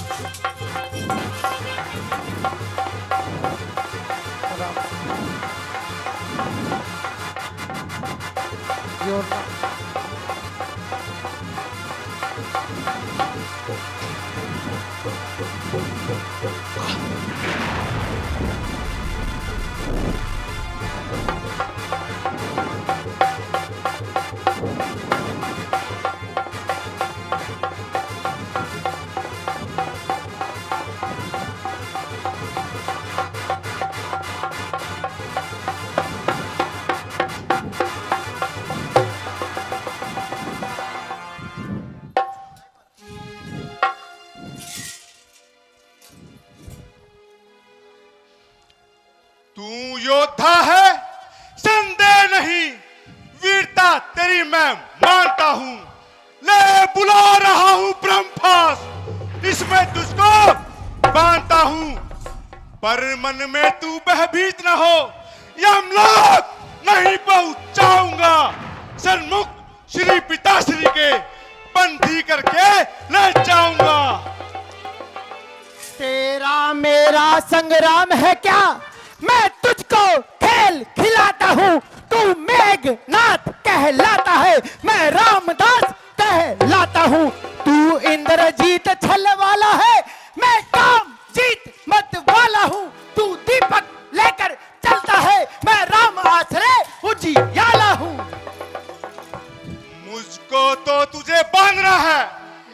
S7: तू योद्धा है, संदेह नहीं। वीरता तेरी मैं मानता हूं। ले बुला रहा हूं ब्रह्मपास, इसमें तुझको बांधता हूं। पर मन में तू भयभीत न हो, यमलोक नहीं पहुंचाऊंगा। सन्मुख श्री पिताश्री के बंदी करके ले जाऊंगा।
S5: तेरा मेरा संग्राम है क्या, मैं तुझको खेल खिलाता हूँ। तू मेघनाथ कहलाता है, मैं रामदास कहलाता हूँ। तू इंद्रजीत छल वाला है, मैं काम जीत मत वाला हूँ। तू दीपक लेकर चलता है, मैं राम आश्रय उजियाला हूँ।
S7: मुझको तो तुझे बांधना है,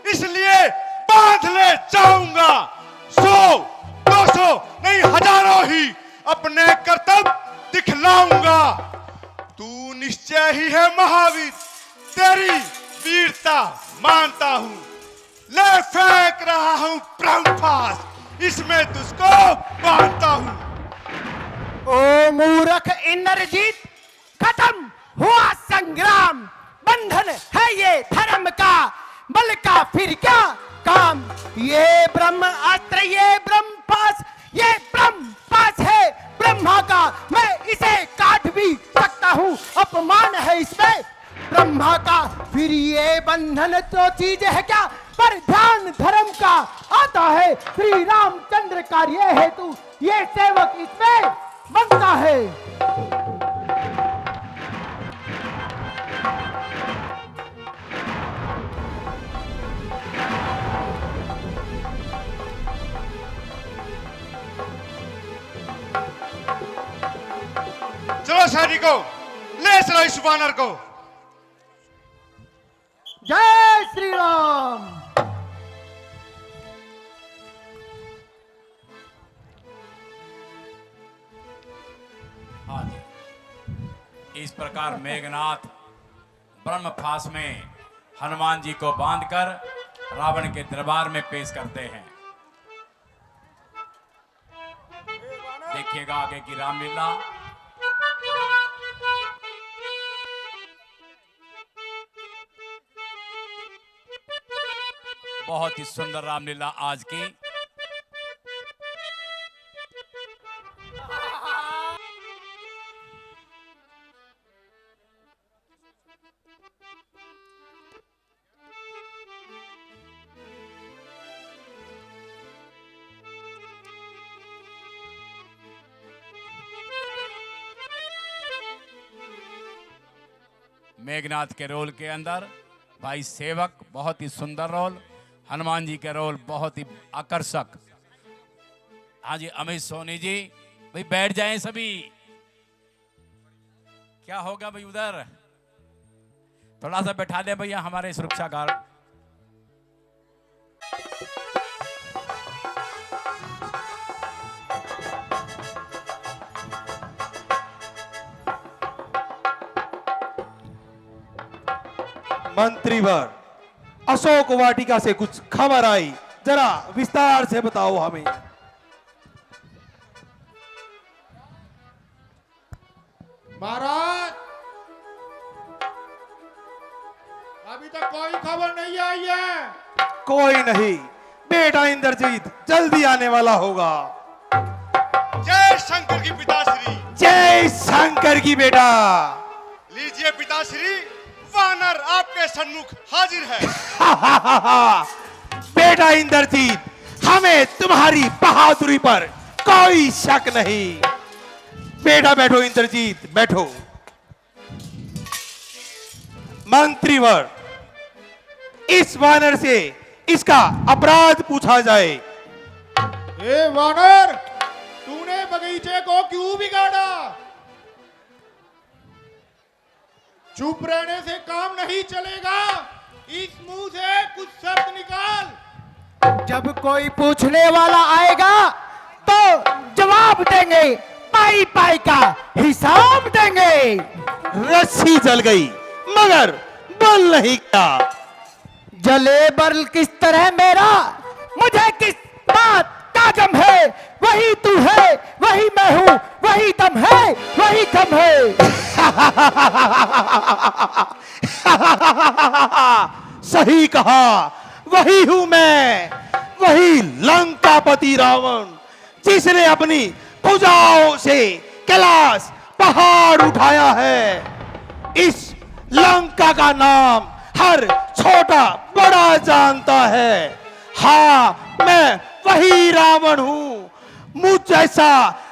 S7: इसलिए बांध ले जाऊंगा। 100, 200 नहीं हजारों ही अपने कर्तव्य दिखलाऊंगा। तू निश्चय ही है महावीर, तेरी वीरता मानता हूं। ले फेंक रहा हूं ब्रह्मास्त्र, इसमें तुझको मानता हूं।
S5: ओ मूर्ख इंद्रजीत, खत्म हुआ संग्राम। बंधन है ये धर्म का, बल का फिर क्या काम। ये ब्रह्म अस्त्र, ये ब्रह्मपाश, ये ब्रह्मपाश है ब्रह्मा का। मैं इसे काट भी सकता हूँ, अपमान है इसमें ब्रह्मा का। फिर ये बंधन तो चीज है क्या, पर ध्यान धर्म का आता है। श्री रामचंद्र कार्य हेतु ये सेवक इसमें बनता है।
S7: चलो सैनिकों, ले चलो इस वानर को।
S5: जय श्री राम।
S3: हाँ जी, इस प्रकार मेघनाथ ब्रह्मपाश में हनुमान जी को बांधकर रावण के दरबार में पेश करते हैं। देखिएगा आगे की रामलीला। बहुत ही सुंदर रामलीला आज की। मेघनाथ के रोल के अंदर भाई सेवक बहुत ही सुंदर रोल, हनुमान जी के रोल बहुत ही आकर्षक। हाँ जी अमित सोनी जी, भाई बैठ जाएं सभी। क्या होगा भाई उधर, थोड़ा सा बैठा दें भैया हमारे सुरक्षा गार्ड।
S4: मंत्रीवर, अशोक वाटिका से कुछ खबर आई, जरा विस्तार से बताओ हमें।
S8: महाराज, अभी तक कोई खबर नहीं आई है।
S4: कोई नहीं, बेटा इंद्रजीत जल्दी आने वाला होगा।
S7: जय शंकर की पिताश्री।
S4: जय शंकर की बेटा।
S7: लीजिए पिताश्री, वानर आपके सन्मुख हाजिर है।
S4: बेटा इंद्रजीत, हमें तुम्हारी बहादुरी पर कोई शक नहीं। बेटा बैठो इंद्रजीत, बैठो। मंत्रीवर, इस वानर से इसका अपराध पूछा जाए।
S8: ए वानर, तूने बगीचे को क्यों बिगाड़ा? चुप रहने से काम नहीं चलेगा, इस मुंह से कुछ शब्द निकाल।
S5: जब कोई पूछने वाला आएगा तो जवाब देंगे, पाई पाई का हिसाब देंगे।
S4: रस्सी जल गई मगर बल नहीं क्या।
S5: जले बल किस तरह मेरा, मुझे किस बात का गम है। वही तू है, वही मैं हूं, वही दम है, वही दम है।
S4: सही कहा, वही हूं मैं, वही लंकापति रावण, जिसने अपनी भुजाओं से कैलाश पहाड़ उठाया है। इस लंका का नाम हर छोटा बड़ा जानता है। हाँ, मैं वही रावण हूं। मुझ जैसा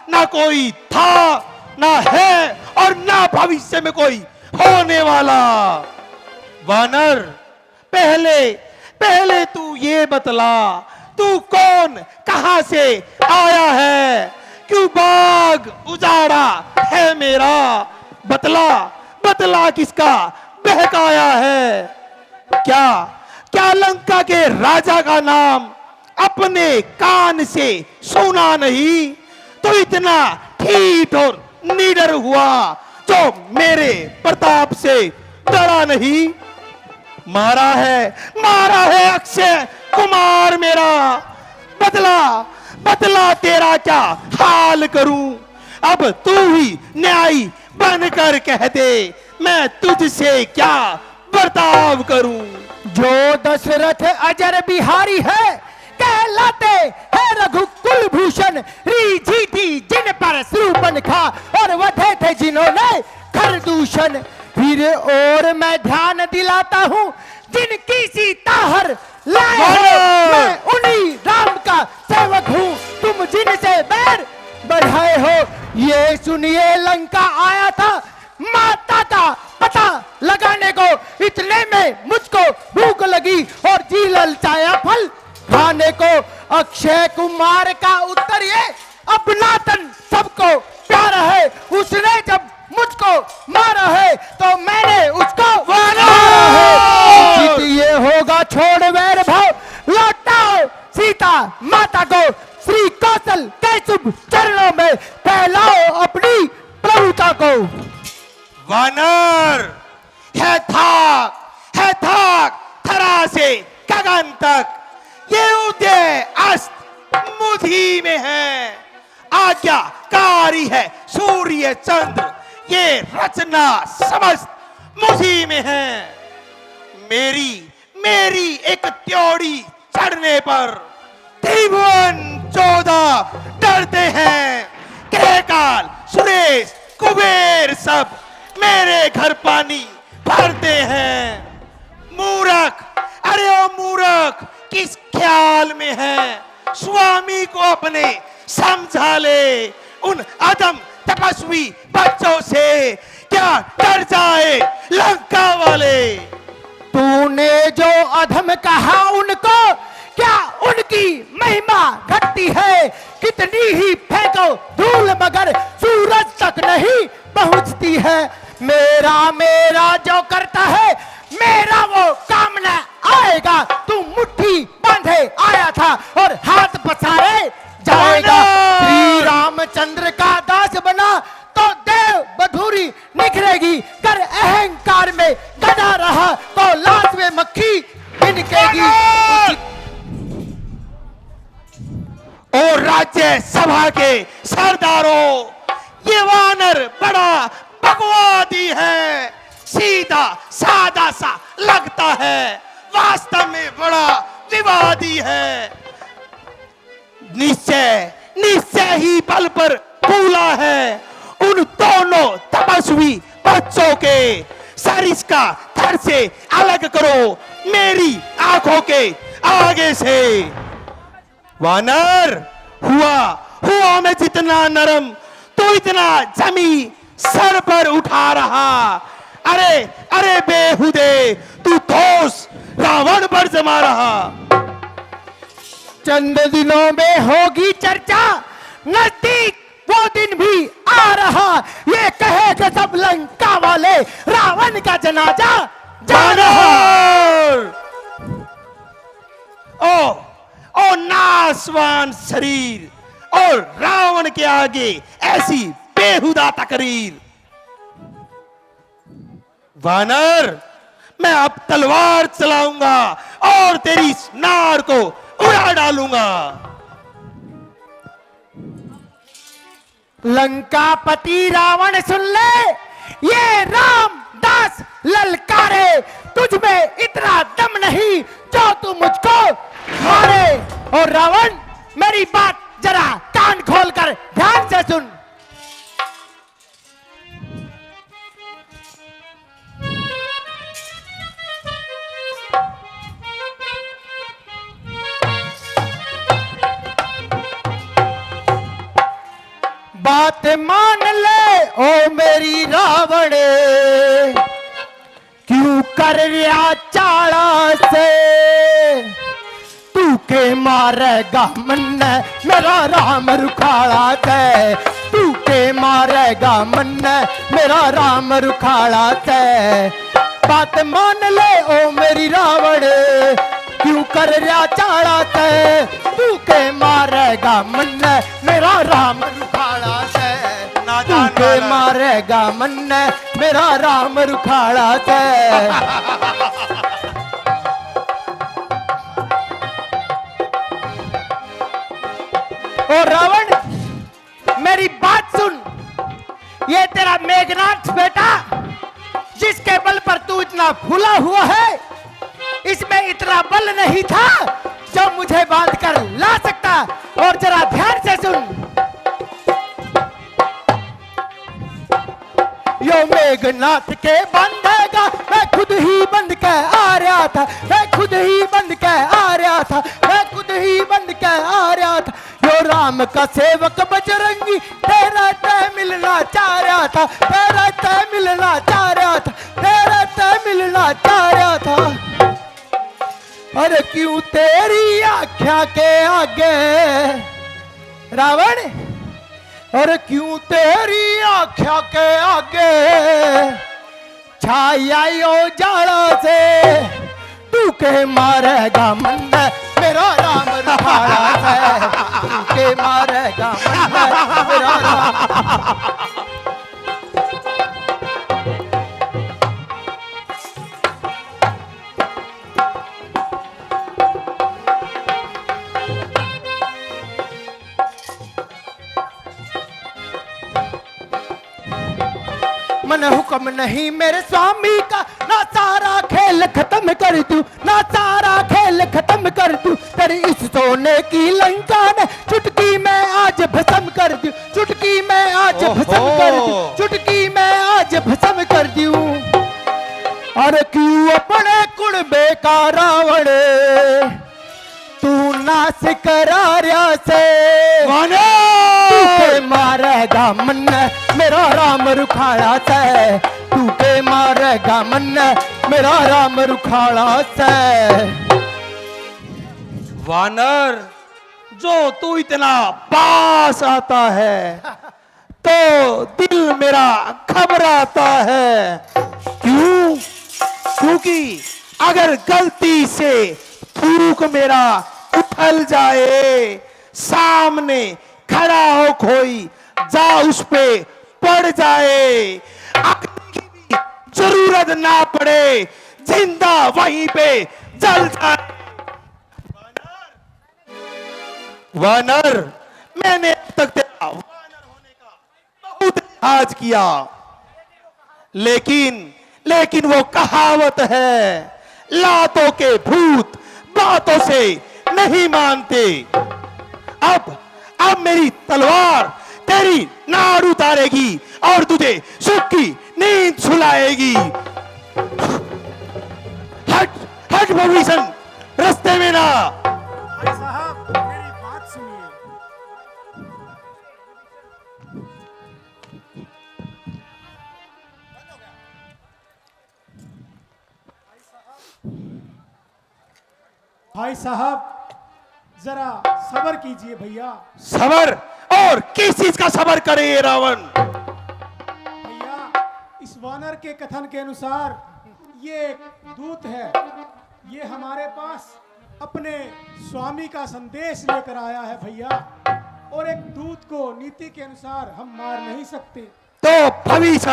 S4: ना कोई था, ना है और ना भविष्य में कोई होने वाला। वानर, पहले तू ये बतला, तू कौन, कहां से आया है, क्यों बाग उजाड़ा है मेरा। बतला किसका बहकाया है। क्या लंका के राजा का नाम अपने कान से सुना नहीं। तो इतना ठीठ और निडर हुआ जो मेरे प्रताप से डरा नहीं। मारा है अक्षय कुमार मेरा, बदला तेरा क्या हाल करूं। अब तू ही न्यायी बनकर कह दे, मैं तुझसे क्या बर्ताव करूं।
S5: जो दशरथ अजर बिहारी है, कहलाते हैं रघुकुल भूषण। रीझी थी जिन पर शूर्पण खा, और वधे थे जिन्होंने खरदूषण। फिर और मैं ध्यान दिलाता हूँ, जिनकी सीता हर लाए हो, मैं उन्हीं राम का सेवक हूँ। तुम जिनसे बैर बढ़ाए हो, ये सुनिए लंका आया था माता का पता लगाने को। इतने में मुझको भूख लगी और जी ललचाया फल खाने को। अक्षय कुमार का उत्तर ये, अपना तन सबको प्यारा है। उसने जब मुझको मारा है तो मैंने उसको मारा है। उचित ये होगा छोड़ वैर भाव, लौटाओ सीता माता को। श्री कौशल के शुभ चरणों में फैलाओ अपनी प्रभुता को।
S4: वानर है थाक थरा से गगन तक, ये उदय अस्त मुझी में है। आज्ञाकारी है सूर्य चंद्र, ये रचना समस्त मुझी में है। मेरी एक त्योड़ी चढ़ने पर त्रिभुवन 14 डरते हैं। कहकाल सुरेश कुबेर सब मेरे घर पानी भरते हैं। मूर्ख, अरे ओ मूर्ख, किस ख्याल में है। स्वामी को अपने समझा ले, उन अदम तपस्वी बच्चों से क्या डर जाए लंका वाले।
S5: तूने जो अधम कहा उनको, क्या उनकी महिमा घटती है। कितनी ही फेंको धूल मगर सूरज तक नहीं पहुंचती है। मेरा जो करता है, मेरा वो काम न आएगा। तू मुट्ठी बांधे आया था और हाथ पसारे जाएगा। श्री रामचंद्र का दास बना तो देव बधूरी निखरेगी। कर अहंकार में गदा रहा तो लाश में मक्खी बिनकेगी।
S4: और राज्य सभा के सरदारों, ये वानर बड़ा बकवादी है। सीधा सादा सा लगता है, वास्तव में बड़ा विवादी है। निश्चय ही बल पर फूला है। उन दोनों तपस्वी बच्चों के सर इसका थर से अलग करो, मेरी आंखों के आगे से। वानर हुआ मैं जितना नरम, तो इतना जमी सर पर उठा रहा। अरे बेहुदे, तू ठोस रावण पर जमा रहा।
S5: चंद दिनों में होगी चर्चा, नजदीक वो दिन भी आ रहा। ये कहेगा सब लंका वाले, रावण का जनाजा जा रहा।
S4: ओ नासवान शरीर और रावण के आगे ऐसी बेहुदा तकरीर। वानर, मैं अब तलवार चलाऊंगा और तेरी नार को उड़ा डालूंगा।
S5: लंकापति रावण सुन ले, ये रामदास ललकारे। तुझ में इतना दम नहीं जो तू मुझको मारे। और रावण, मेरी बात जरा कान खोलकर ध्यान से सुन। बात मान ले ओ मेरी रावण, क्यों कर रहा चाड़ा से। तू के मारेगा मन मेरा राम रुखाड़ा से। तू के मारेगा मन मेरा राम रुखाड़ा से। बात मान ले ओ मेरी रावण, क्यों क्यों कर रहा चाड़ा से, तू के मारेगा मन मेरा राम रुखाड़ा से, तू के मारेगा मन मेरा राम रुखाड़ा से। ओ रावण मेरी बात सुन, ये तेरा मेघनाथ बेटा जिसके बल पर तू इतना फूला हुआ है, इसमें इतना बल नहीं था जो मुझे बांध कर ला सकता। और जरा ध्यान से सुन, यो मेघनाथ के बंधेगा, मैं खुद ही बंध के आ रहा था, मैं खुद ही बंध के आ रहा था, मैं खुद ही बंध के आ रहा था। यो राम का सेवक बजरंगी तेरा तय मिलना चाह रहा था, तेरा तय मिलना चाह रहा था, तेरा तय मिलना चाह रहा था। अरे क्यों तेरी आख्या के आगे रावण, अरे क्यों तेरी आख्या के आगे छाया यो जाला से, तू के मारेगा मन मेरा राम रुखाड़ा से, तू के मारेगा मन मेरा राम। मन हुक्म नहीं मेरे स्वामी का, ना सारा खेल खत्म कर दूं, ना सारा खेल खत्म कर दूं, तेरी इस सोने की लंका ने चुटकी में आज भस्म कर दूं, चुटकी में आज भस्म कर दूं, चुटकी में आज भस्म कर दूं। अरे क्यों अपने कुड़बे का रावण तू नाश करा रहा से, तू के मारेगा मन मेरा राम रुखाड़ा से, तू के मारेगा मन मेरा राम रुखाड़ा से।
S4: वानर, जो तू इतना पास आता है तो दिल मेरा घबराता है। क्यों? क्योंकि अगर गलती से फूक मेरा उछल जाए, सामने खड़ा हो कोई जा उस पे पड़ जाए, अग्नि की भी जरूरत ना पड़े, जिंदा वहीं पे जल जाए। वानर, मैंने अब तक तेरा वानर होने का बहुत लिहाज किया, लेकिन वो कहावत है, लातों के भूत बातों से नहीं मानते। अब मेरी तलवार तेरी नाड़ उतारेगी और तुझे सुख की नींद सुलाएगी। हट हट भविष्य, रास्ते में ना।
S8: भाई साहब मेरी बात सुनिए। भाई साहब जरा सब्र कीजिए भैया।
S4: सबर? और किस चीज का सबर करे ये रावण?
S8: भैया इस वानर के कथन के अनुसार ये एक दूत है, ये हमारे पास अपने स्वामी का संदेश लेकर आया है भैया, और एक दूत को नीति के अनुसार हम मार नहीं सकते।
S4: तो भविष्य,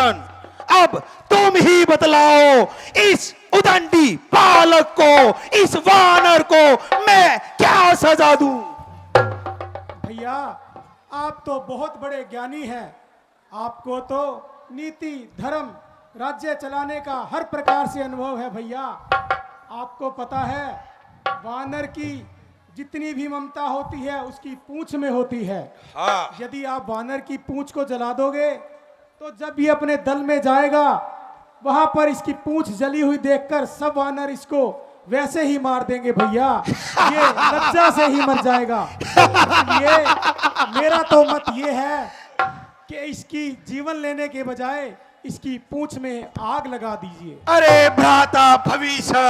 S4: अब तुम ही बतलाओ, इस उदंडी बालक को, इस वानर को मैं क्या सजा दूं?
S8: भैया आप तो बहुत बड़े ज्ञानी हैं, आपको तो नीति धर्म राज्य चलाने का हर प्रकार से अनुभव है भैया। आपको पता है वानर की जितनी भी ममता होती है उसकी पूंछ में होती है।
S4: हाँ।
S8: यदि आप वानर की पूंछ को जला दोगे तो जब ये अपने दल में जाएगा वहां पर इसकी पूंछ जली हुई देखकर सब वानर इसको वैसे ही मार देंगे भैया, ये लज्जा से ही मर जाएगा। ये मेरा तो मत ये है कि इसकी जीवन लेने के बजाय इसकी पूंछ में आग लगा दीजिए।
S4: अरे भ्राता भविष्य,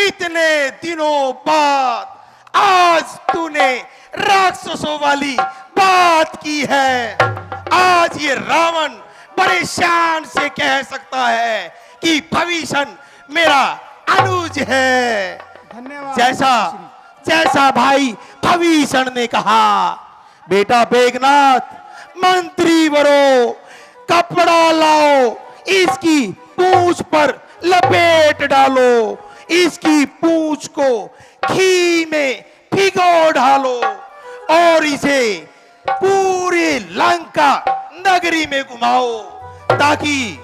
S4: इतने दिनों बाद आज तूने राक्षसों वाली बात की है। आज ये रावण बड़े शान से कह सकता है कि भविष्य मेरा अनुज है।
S8: धन्यवाद।
S4: जैसा जैसा भाई भविष्ण ने कहा, बेटा बेगनाथ मंत्री वरो कपड़ा लाओ, इसकी पूंछ पर लपेट डालो, इसकी पूंछ को घी में भिगो डालो और इसे पूरी लंका नगरी में घुमाओ, ताकि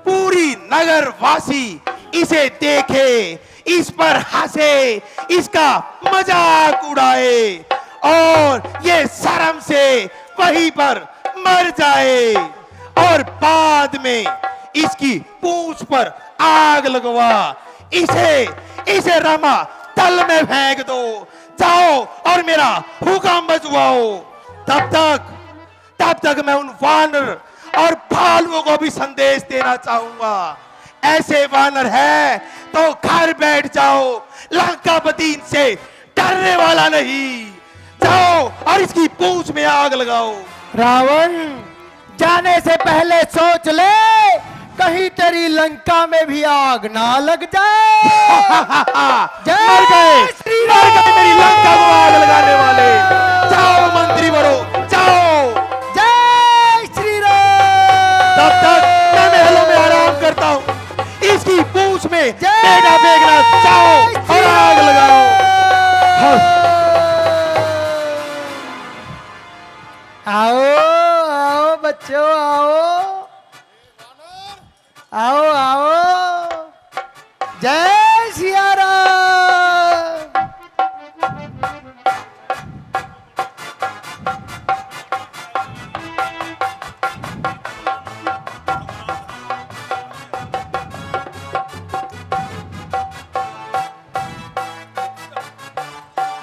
S4: पूरी नगर वासी इसे देखे, इस पर हंसे, इसका मजाक उड़ाए और ये शर्म से वहीं पर मर जाए और बाद में इसकी पूंछ पर आग लगवा, इसे रमा तल में फेंक दो, जाओ और मेरा हुक्म बजवाओ। तब तक मैं उन वानर और भालुओं को भी संदेश देना चाहूंगा, ऐसे वानर है तो घर बैठ जाओ, लंकापति इनसे डरने वाला नहीं, जाओ और इसकी पूंछ में आग लगाओ।
S5: रावण, जाने से पहले सोच ले, कहीं तेरी लंका में भी आग ना लग जाए।
S4: मर गए मेरी लंका को आग लगाने वाले। जाओ मंत्री बनो, जाओ।
S5: जय श्री राम।
S4: तब तक मैं महलों में आराम करता हूँ, इसकी पूंछ में बेटा बेगनाथ जाओ और आग लगाओ।
S5: आओ आओ बच्चों, आओ आओ आओ। जय सिया राम।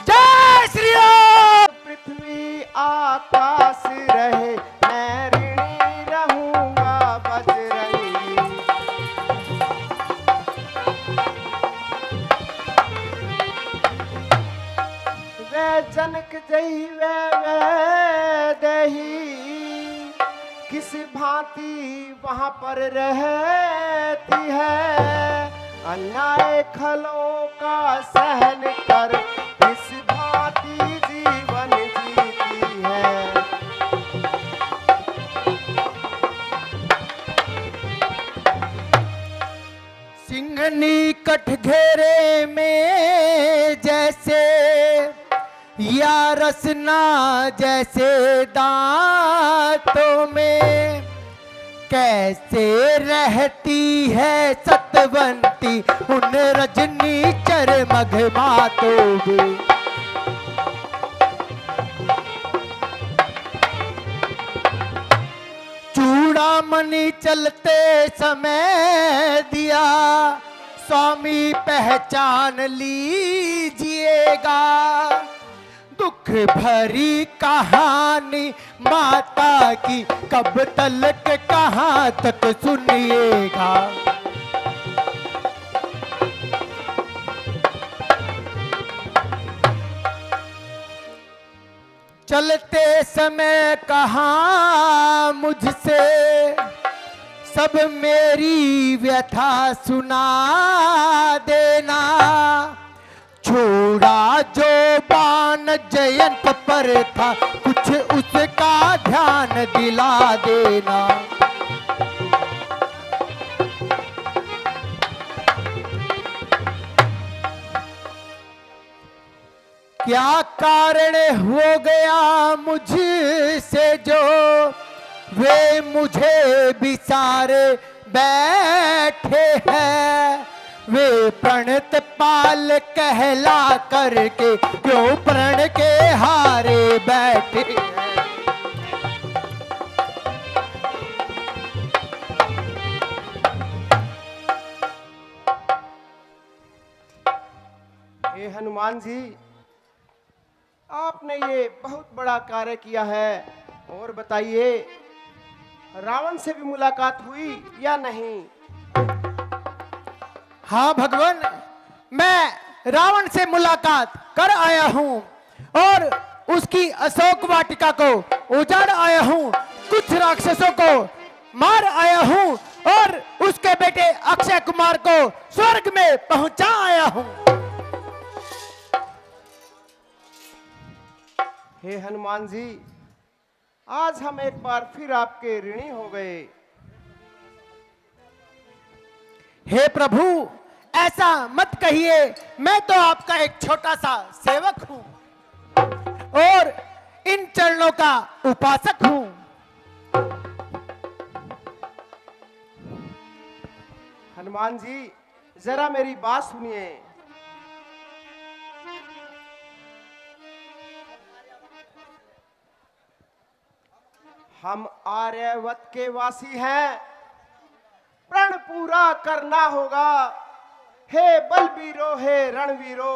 S5: जय श्री राम।
S6: पृथ्वी आकाश रहे, मैं ऋणी रहूंगा बजरंगी। वे जनक जही वे दही, किस भांति वहां पर रहती है, अन्याय खलों का सहन कर किस भांति जीवन जीती है।
S5: सिंघनी कटघरे में जैसे, या रसना जैसे दांतों में, कैसे रहती है सतवंती उन रजनी चरमघ मातों में। चूड़ामणि चलते समय दिया, स्वामी पहचान लीजिएगा, दुख भरी कहानी माता की कब तलक कहाँ तक सुनिएगा। चलते समय कहा मुझसे, सब मेरी व्यथा सुना देना, छोड़ा जो बाण जयंत पर था कुछ उसका ध्यान दिला देना। क्या कारण हो गया मुझसे जो वे मुझे बिसारे बैठे हैं, वे प्रणत पाल कहला करके क्यों प्रण के हारे बैठे हैं।
S6: हे हनुमान जी, आपने ये बहुत बड़ा कार्य किया है, और बताइए रावण से भी मुलाकात हुई या नहीं?
S5: हाँ भगवान, मैं रावण से मुलाकात कर आया हूँ और उसकी अशोक वाटिका को उजाड़ आया हूँ, कुछ राक्षसों को मार आया हूँ और उसके बेटे अक्षय कुमार को स्वर्ग में पहुंचा आया हूँ। हे हनुमान जी, आज हम एक बार फिर आपके ऋणी हो गए।
S2: हे प्रभु, ऐसा मत कहिए, मैं तो आपका एक छोटा सा सेवक हूं और इन चरणों का उपासक हूं।
S5: हनुमान जी, जरा मेरी बात सुनिए। हम आर्यवत के वासी हैं, प्रण पूरा करना होगा। हे बलवीरो, हे रणवीरो,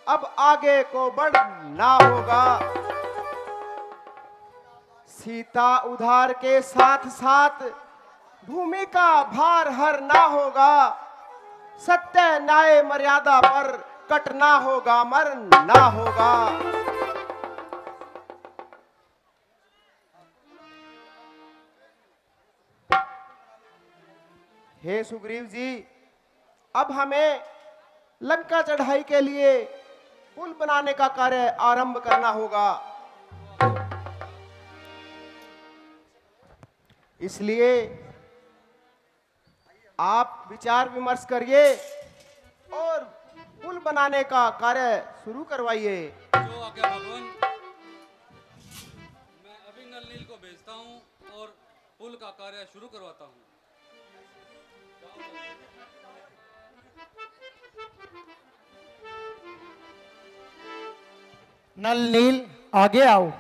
S5: अब आगे को बढ़ना होगा। सीता उद्धार के साथ साथ भूमि का भार हरना होगा। सत्य न्याय मर्यादा पर कटना होगा, मरना होगा। हे सुग्रीव जी, अब हमें लंका चढ़ाई के लिए पुल बनाने का कार्य आरंभ करना होगा। इसलिए आप विचार विमर्श करिए और पुल बनाने का कार्य शुरू करवाइए।
S9: जो आज्ञा भगवान, मैं अभी नल नील को भेजता हूँ और पुल का कार्य शुरू करवाता हूँ।
S2: नल नील, आगे आओ।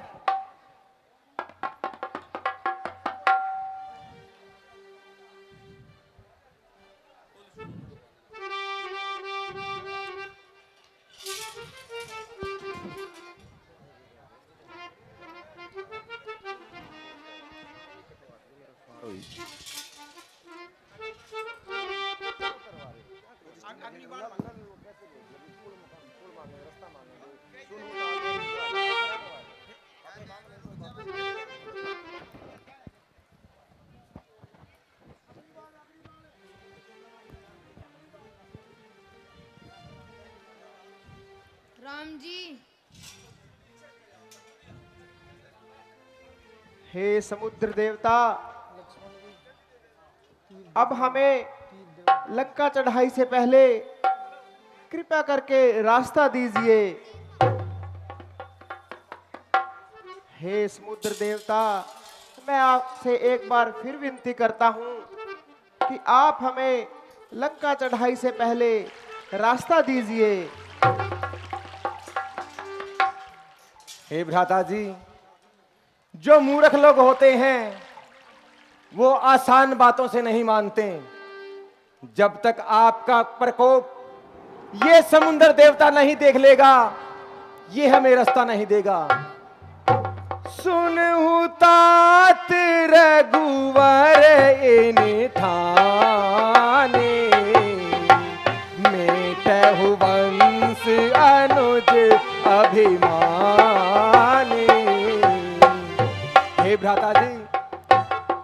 S10: राम जी,
S5: हे समुद्र देवता, अब हमें लंका चढ़ाई से पहले कृपा करके रास्ता दीजिए। हे समुद्र देवता, मैं आपसे एक बार फिर विनती करता हूं कि आप हमें लंका चढ़ाई से पहले रास्ता दीजिए।
S4: हे भ्राता जी, जो मूर्ख लोग होते हैं वो आसान बातों से नहीं मानते। जब तक आपका प्रकोप ये समुद्र देवता नहीं देख लेगा, ये हमें रास्ता नहीं देगा। सुनहु तात रघुवर इन ठाने, मेटहु वंश अनुज अभिमानी। हे भ्राता जी,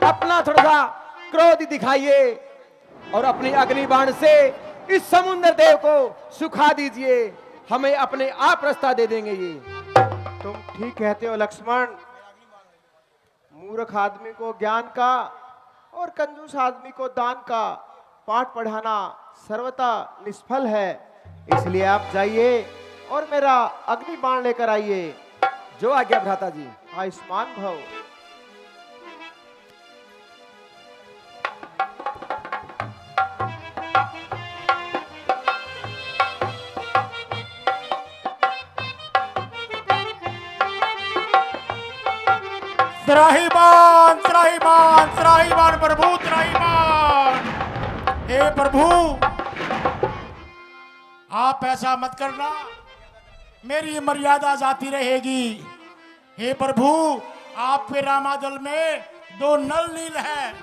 S4: अपना थोड़ा सा क्रोध दिखाइए और अपनी अग्नि बाण से इस समुद्र देव को सुखा दीजिए। हमें अपने आप रास्ता दे देंगे ये।
S5: तुम ठीक कहते हो लक्ष्मण। मूर्ख आदमी को ज्ञान का और कंजूस आदमी को दान का पाठ पढ़ाना सर्वथा निष्फल है। इसलिए आप जाइए और मेरा अग्नि बाण लेकर आइए।
S4: जो आज्ञा भ्राता जी।
S5: आयुष्मान भव।
S8: त्राहिमाम त्राहिमाम त्राहिमाम प्रभु त्राहिमाम। हे प्रभु, आप ऐसा मत करना, मेरी मर्यादा जाती रहेगी। हे प्रभु, आपके रामादल में 2 नल नील हैं,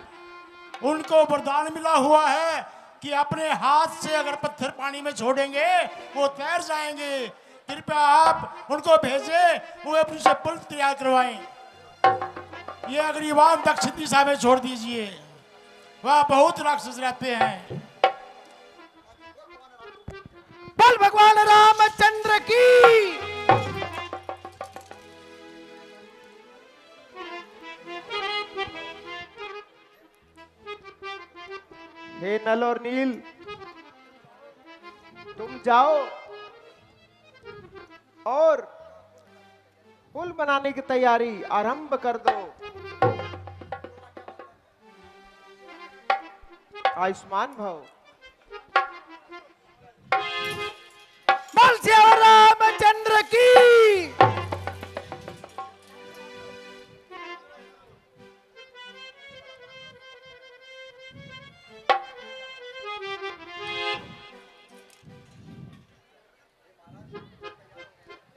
S8: उनको वरदान मिला हुआ है कि अपने हाथ से अगर पत्थर पानी में छोड़ेंगे वो तैर जाएंगे। कृपया आप उनको भेजें, वो अपनी से पुल तैयार करवाएं। ये अग्निबाण दक्षिण दिशा में छोड़ दीजिए, वहां बहुत राक्षस रहते हैं।
S2: बोल भगवान रामचंद्र की।
S5: हे नल और नील, तुम जाओ और पुल बनाने की तैयारी आरंभ कर दो। आयुष्मान भव।
S2: बोल श्री रामचंद्र की।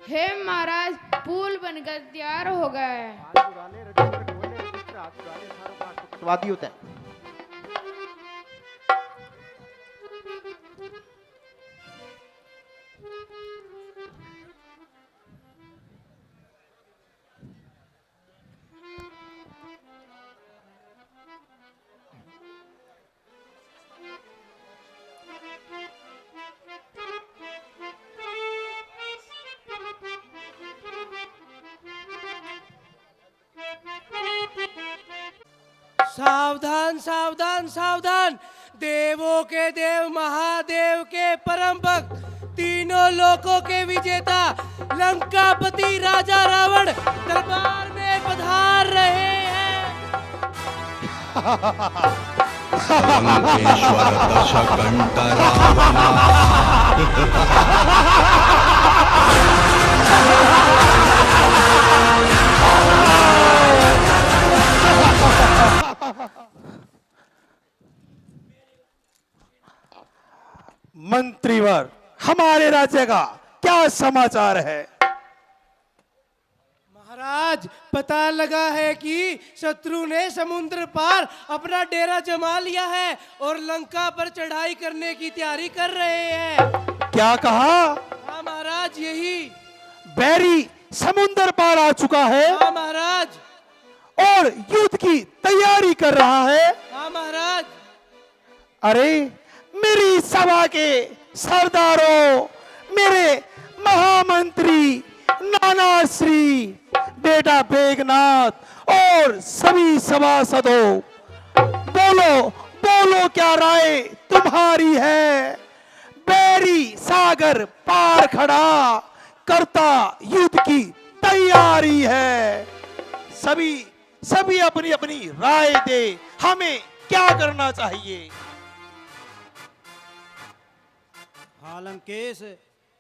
S10: हे महाराज, पुल बनकर तैयार हो गया है।
S5: वादी होता है।
S2: सावधान सावधान सावधान, देवों के देव महादेव के परम भक्त, तीनों लोकों के विजेता लंकापति राजा रावण दरबार में पधार रहे हैं।
S11: लंकेश्वर दशकंठ रावण।
S4: मंत्रीवर, हमारे राज्य का क्या समाचार है?
S2: महाराज, पता लगा है कि शत्रु ने समुद्र पार अपना डेरा जमा लिया है और लंका पर चढ़ाई करने की तैयारी कर रहे हैं।
S4: क्या कहा?
S2: हाँ महाराज, यही।
S4: बैरी समुद्र पार आ चुका है?
S2: हाँ महाराज।
S4: और युद्ध की तैयारी कर रहा है?
S2: हाँ महाराज।
S4: अरे मेरी सभा के सरदारों, मेरे महामंत्री नाना श्री, बेटा बेगनाथ और सभी सभासदों, बोलो बोलो, क्या राय तुम्हारी है? बैरी सागर पार खड़ा करता युद्ध की तैयारी है। सभी अपनी अपनी राय दे, हमें क्या करना चाहिए?
S1: हाँ लंकेश,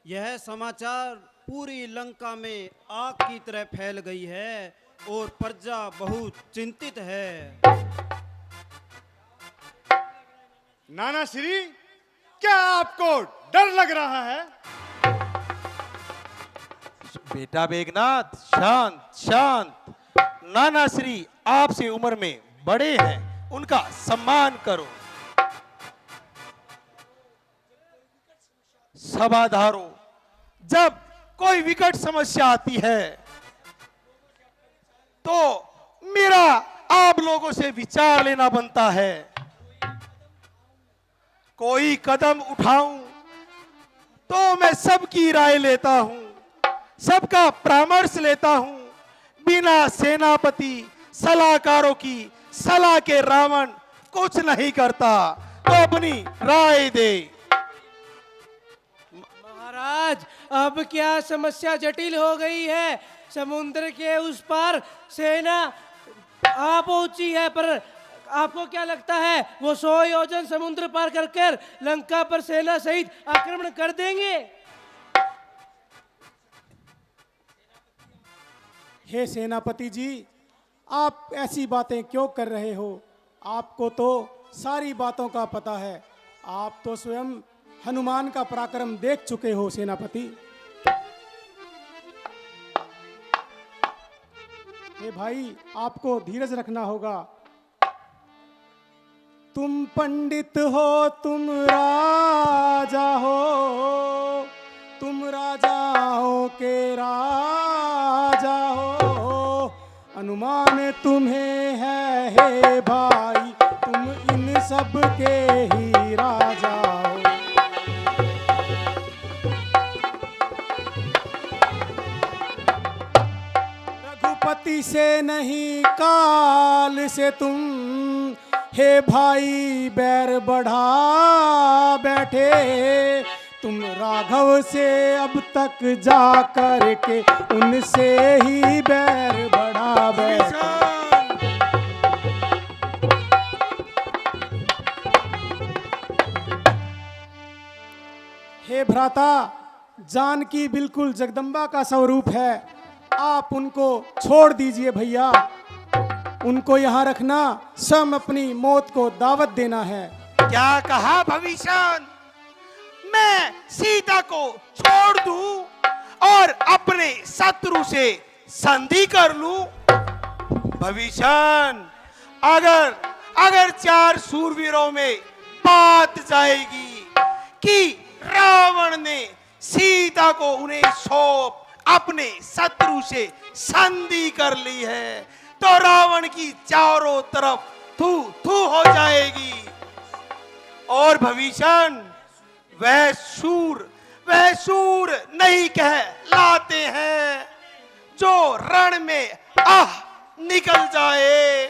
S1: यह समाचार पूरी लंका में आग की तरह फैल गई है और प्रजा बहुत चिंतित है।
S7: नाना श्री, क्या आपको डर लग रहा है?
S4: बेटा बेगनाथ, शांत शांत। नाना श्री आपसे उम्र में बड़े हैं, उनका सम्मान करो। सभाधारों, जब कोई विकट समस्या आती है तो मेरा आप लोगों से विचार लेना बनता है। कोई कदम उठाऊं तो मैं सबकी राय लेता हूं, सबका परामर्श लेता हूं। बिना सेनापति सलाहकारों की सलाह के रावण कुछ नहीं करता। तो अपनी राय दे।
S2: महाराज, अब क्या समस्या जटिल हो गई है। समुद्र के उस पार सेना आ पहुंची है, पर आपको क्या लगता है वो 100 योजन समुद्र पार कर लंका पर सेना सहित आक्रमण कर देंगे?
S8: हे सेनापति जी, आप ऐसी बातें क्यों कर रहे हो? आपको तो सारी बातों का पता है। आप तो स्वयं हनुमान का पराक्रम देख चुके हो सेनापति। हे भाई, आपको धीरज रखना होगा। तुम पंडित हो, तुम राजा हो, तुम राजाओं के राजा हो। अनुमान तुम्हें है हे भाई, तुम इन सब के ही राजा हो। रघुपति से नहीं, काल से तुम हे भाई बैर बढ़ा बैठे, तुम राघव से अब तक जा कर के उनसे ही बैर बढ़ा बैठे। हे भ्राता, जानकी बिल्कुल जगदम्बा का स्वरूप है, आप उनको छोड़ दीजिए भैया। उनको यहाँ रखना स्वयं अपनी मौत को दावत देना है।
S4: क्या कहा भविष्यन? मैं सीता को छोड़ दूं और अपने शत्रु से संधि कर लूं? भविष्यन, अगर 4 शूरवीरों में बात जाएगी कि रावण ने सीता को उन्हें सौंप अपने शत्रु से संधि कर ली है, तो रावण की चारों तरफ थू थू हो जाएगी। और भविष्यन, वह सूर नहीं कहलाते हैं जो रण में निकल जाए,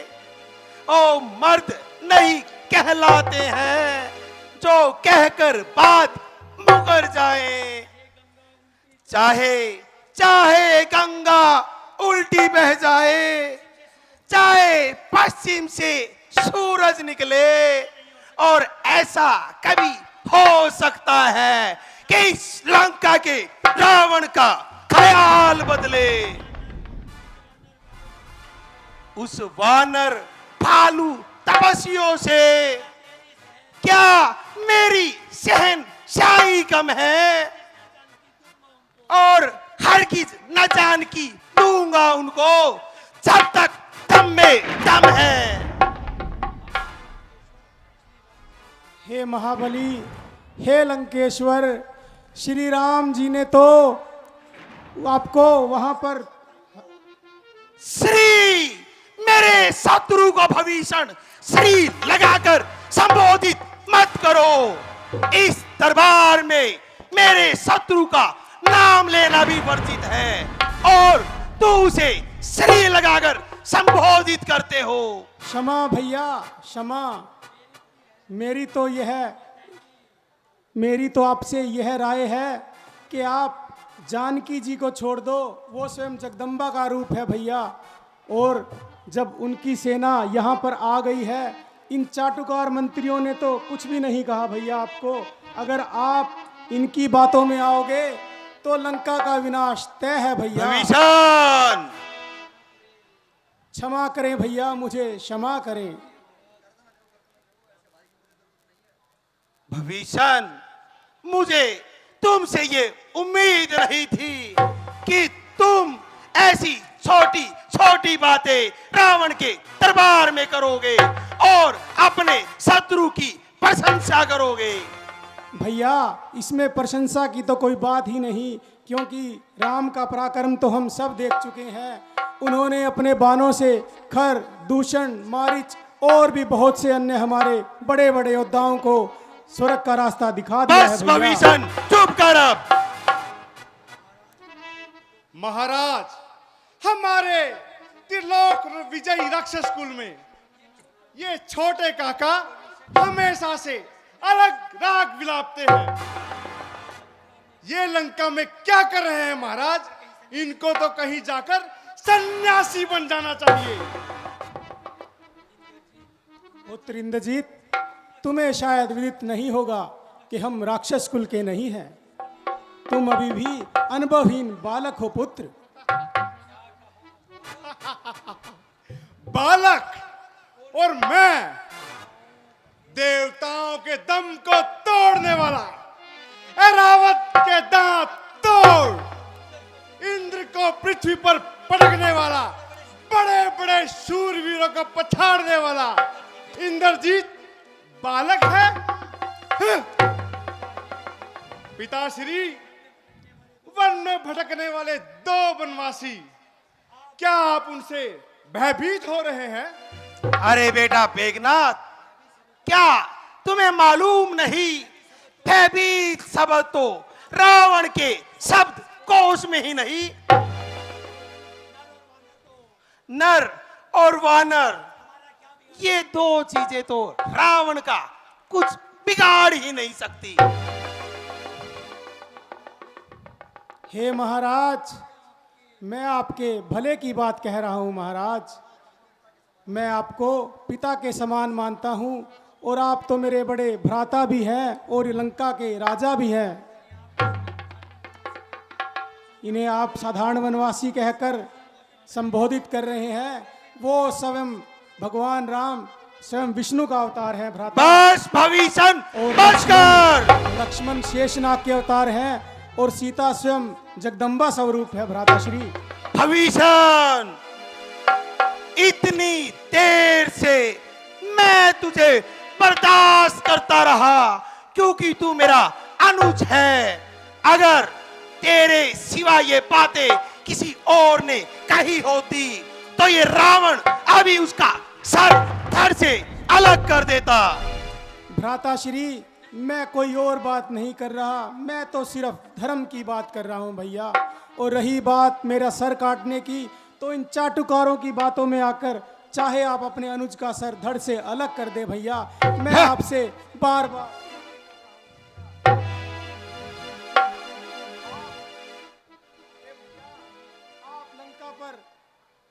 S4: और मर्द नहीं कहलाते हैं जो कहकर बात मुकर जाए। चाहे गंगा उल्टी बह जाए, चाहे पश्चिम से सूरज निकले, और ऐसा कभी हो सकता है कि इस लंका के रावण का ख्याल बदले। उस वानर भालू तपस्वियों से क्या मेरी शहनशाही कम है? और हरगिज न जान की दूंगा उनको जब तक दम में दम है।
S8: हे महाबली, हे लंकेश्वर, श्री राम जी ने तो आपको वहां पर
S4: मेरे शत्रु को भविष्यन श्री लगाकर संबोधित मत करो। इस दरबार में मेरे शत्रु का नाम लेना भी वर्जित है, और तू उसे श्री लगाकर संबोधित करते हो।
S8: क्षमा भैया, क्षमा। मेरी तो आपसे यह राय है कि आप जानकी जी को छोड़ दो, वो स्वयं जगदम्बा का रूप है भैया। और जब उनकी सेना यहाँ पर आ गई है, इन चाटुकार मंत्रियों ने तो कुछ भी नहीं कहा भैया आपको। अगर आप इनकी बातों में आओगे तो लंका का विनाश तय है भैया।
S4: भविष्यन,
S8: क्षमा करें भैया, मुझे क्षमा करें।
S4: भविष्यन, मुझे तुमसे ये उम्मीद नहीं थी कि तुम ऐसी छोटी छोटी बातें रावण के दरबार में करोगे और अपने शत्रु की प्रशंसा करोगे।
S8: भैया, इसमें प्रशंसा की तो कोई बात ही नहीं, क्योंकि राम का पराक्रम तो हम सब देख चुके हैं। उन्होंने अपने बाणों से खर, दूषण, मारिच और भी बहुत से अन्य हमारे बड़े बड़े योद्धाओं को स्वर्ग का रास्ता दिखा दिया है भैया।
S4: भविष्यन, चुप कर अब।
S7: महाराज, हमारे त्रिलोक विजयी राक्षस कुल में ये छोटे काका हमेशा से अलग राग विलापते हैं। ये लंका में क्या कर रहे हैं महाराज? इनको तो कहीं जाकर सन्यासी बन जाना चाहिए।
S8: पुत्र इंद्रजीत, तुम्हें शायद विदित नहीं होगा कि हम राक्षस कुल के नहीं हैं। तुम अभी भी अनुभवहीन बालक हो पुत्र।
S7: बालक और मैं देवताओं के दम को तोड़ने वाला, ऐरावत के दांत तोड़, इंद्र को पृथ्वी पर पटकने वाला, बड़े बड़े शूरवीरों को पछाड़ने वाला इंद्रजीत बालक है? पिताश्री, वन में भटकने वाले 2 वनवासी, क्या आप उनसे भयभीत हो रहे हैं?
S4: अरे बेटा मेघनाथ, क्या तुम्हें मालूम नहीं, भयभीत शब्द तो रावण के शब्द कोश में ही नहीं, नर और वानर ये दो चीजें तो रावण का कुछ बिगाड़ ही नहीं सकती।
S8: हे महाराज, मैं आपके भले की बात कह रहा हूं महाराज। मैं आपको पिता के समान मानता हूं और आप तो मेरे बड़े भ्राता भी हैं और लंका के राजा भी हैं। इन्हें आप साधारण वनवासी कहकर संबोधित कर रहे हैं। वो स्वयं भगवान राम स्वयं विष्णु का अवतार है भ्राता।
S4: बस भविष्य बस कर।
S8: लक्ष्मण शेषनाग के अवतार हैं और सीता स्वयं जगदम्बा स्वरूप है भ्राता श्री।
S4: भविष्य, इतनी देर से मैं तुझे बर्दाश्त करता रहा क्योंकि तू मेरा अनुज है। अगर तेरे सिवा ये बातें किसी और ने कही होती तो ये रावण अभी उसका सर धड़ से अलग कर देता।
S8: भ्राता श्री, मैं कोई और बात नहीं कर रहा, मैं तो सिर्फ धर्म की बात कर रहा हूं भैया। और रही बात मेरा सर काटने की, तो इन चाटुकारों की बातों में आकर चाहे आप अपने अनुज का सर धड़ से अलग कर दे भैया। मैं आपसे बार बार आप लंका पर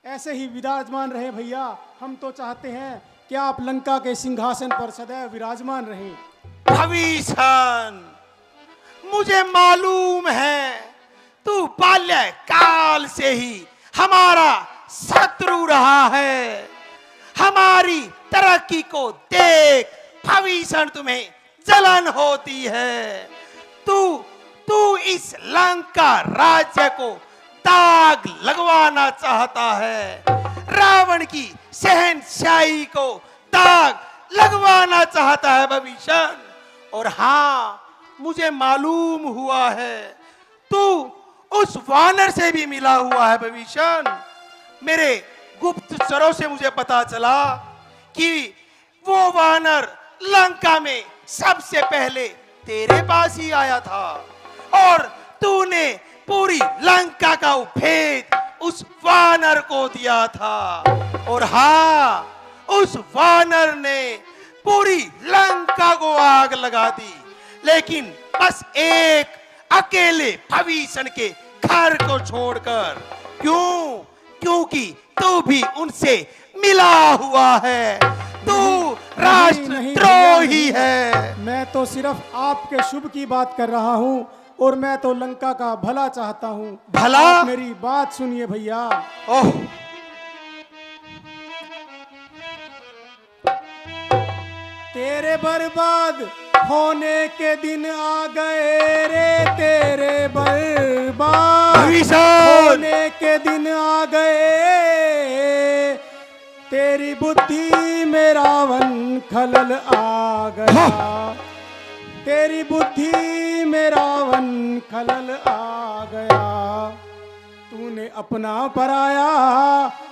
S8: ऐसे ही विराजमान रहे भैया। हम तो चाहते हैं कि आप लंका के सिंहासन पर सदैव विराजमान रहें।
S4: भविष्य, मुझे मालूम है तू बाल्यकाल से ही हमारा शत्रु रहा है। हमारी तरक्की को देख भविष्य तुम्हें जलन होती है। तू इस लंका राज्य को दाग लगवाना चाहता है। रावण की शहनशाही को दाग लगवाना चाहता है भविष्य। और हाँ, मुझे मालूम हुआ है तू उस वानर से भी मिला हुआ है भविष्य। मेरे गुप्तचरों से मुझे पता चला कि वो वानर लंका में सबसे पहले तेरे पास ही आया था और तूने पूरी लंका का उपभेद उस वानर को दिया था। और हाँ, उस वानर ने पूरी लंका को आग लगा दी, लेकिन बस एक अकेले भविष्य के घर को छोड़कर। क्यों? क्योंकि तू भी उनसे मिला हुआ है। तू राष्ट्रद्रोही है।
S8: मैं तो सिर्फ आपके शुभ की बात कर रहा हूँ और मैं तो लंका का भला चाहता हूँ।
S4: भला?
S8: आप मेरी बात सुनिए भैया।
S4: ओह,
S8: तेरे बर्बाद होने के दिन आ गए रे, तेरे बर्बाद होने के दिन आ गए। तेरी बुद्धि में रावण खलल आ गया। तेरी बुद्धि में रावण खलल आ गया। तूने अपना पराया